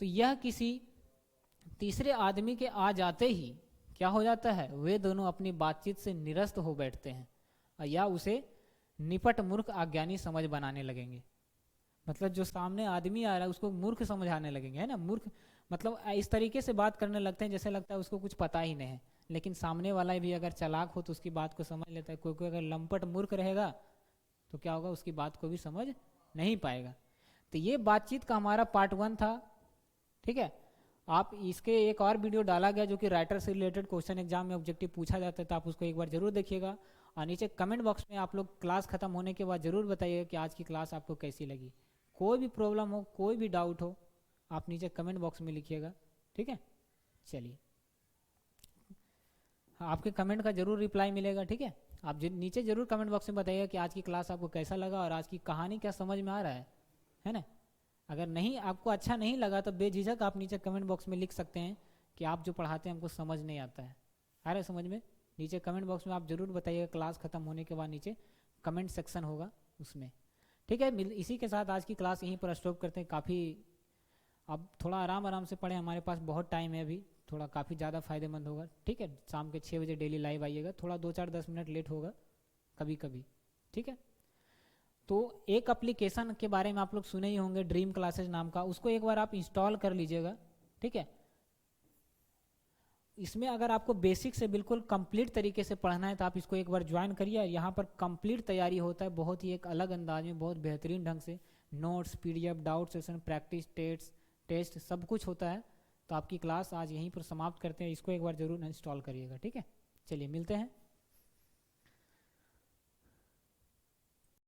तो यह किसी तीसरे आदमी के आ जाते ही क्या हो जाता है, वे दोनों अपनी बातचीत से निरस्त हो बैठते हैं या उसे निपट मूर्ख अज्ञानी समझ बनाने लगेंगे। मतलब जो सामने आदमी आ रहा है उसको मूर्ख समझाने लगेंगे, है ना, मूर्ख मतलब इस तरीके से बात करने लगते हैं जैसे लगता है उसको कुछ पता ही नहीं है, लेकिन सामने वाला भी अगर चालाक हो तो उसकी बात को समझ लेता है। कोई अगर लंपट मूर्ख रहेगा तो क्या होगा, उसकी बात को भी समझ नहीं पाएगा। तो ये बातचीत का हमारा पार्ट 1 था। ठीक है, आप इसके एक और वीडियो डाला गया जो कि राइटर से रिलेटेड क्वेश्चन एग्जाम में ऑब्जेक्टिव पूछा जाता है, तो आप उसको एक बार जरूर देखिएगा। और नीचे कमेंट बॉक्स में आप लोग क्लास खत्म होने के बाद जरूर बताइएगा कि आज की क्लास आपको कैसी लगी। कोई भी प्रॉब्लम हो, कोई भी डाउट हो, आप नीचे कमेंट बॉक्स में लिखिएगा, ठीक है। चलिए, हाँ, आपके कमेंट का जरूर रिप्लाई मिलेगा, ठीक है। आप नीचे जरूर कमेंट बॉक्स में बताइएगा कि आज की क्लास आपको कैसा लगा और आज की कहानी क्या समझ में आ रहा है ना। अगर नहीं, आपको अच्छा नहीं लगा तो बेझिझक आप नीचे कमेंट बॉक्स में लिख सकते हैं कि आप जो पढ़ाते हैं हमको समझ नहीं आता है। आ रहा है समझ में? नीचे कमेंट बॉक्स में आप ज़रूर बताइएगा। क्लास ख़त्म होने के बाद नीचे कमेंट सेक्शन होगा उसमें, ठीक है। इसी के साथ आज की क्लास यहीं पर स्टॉप करते हैं। काफ़ी अब थोड़ा आराम आराम से पढ़ें, हमारे पास बहुत टाइम है अभी, थोड़ा काफ़ी ज़्यादा फ़ायदेमंद होगा, ठीक है। शाम के 6 बजे डेली लाइव आइएगा, थोड़ा 2-4-10 मिनट लेट होगा कभी कभी, ठीक है। तो एक एप्लीकेशन के बारे में आप लोग सुने ही होंगे, ड्रीम क्लासेज नाम का, उसको एक बार आप इंस्टॉल कर लीजिएगा, ठीक है। इसमें अगर आपको बेसिक से बिल्कुल कंप्लीट तरीके से पढ़ना है तो आप इसको एक बार ज्वाइन करिए। यहाँ पर कंप्लीट तैयारी होता है, बहुत ही एक अलग अंदाज में, बहुत बेहतरीन ढंग से। Notes, PDF, doubt session, practice test सब कुछ होता है। तो आपकी क्लास आज यहीं पर समाप्त करते हैं। इसको एक बार ज़रूर इंस्टॉल करिएगा, ठीक है। चलिए मिलते हैं।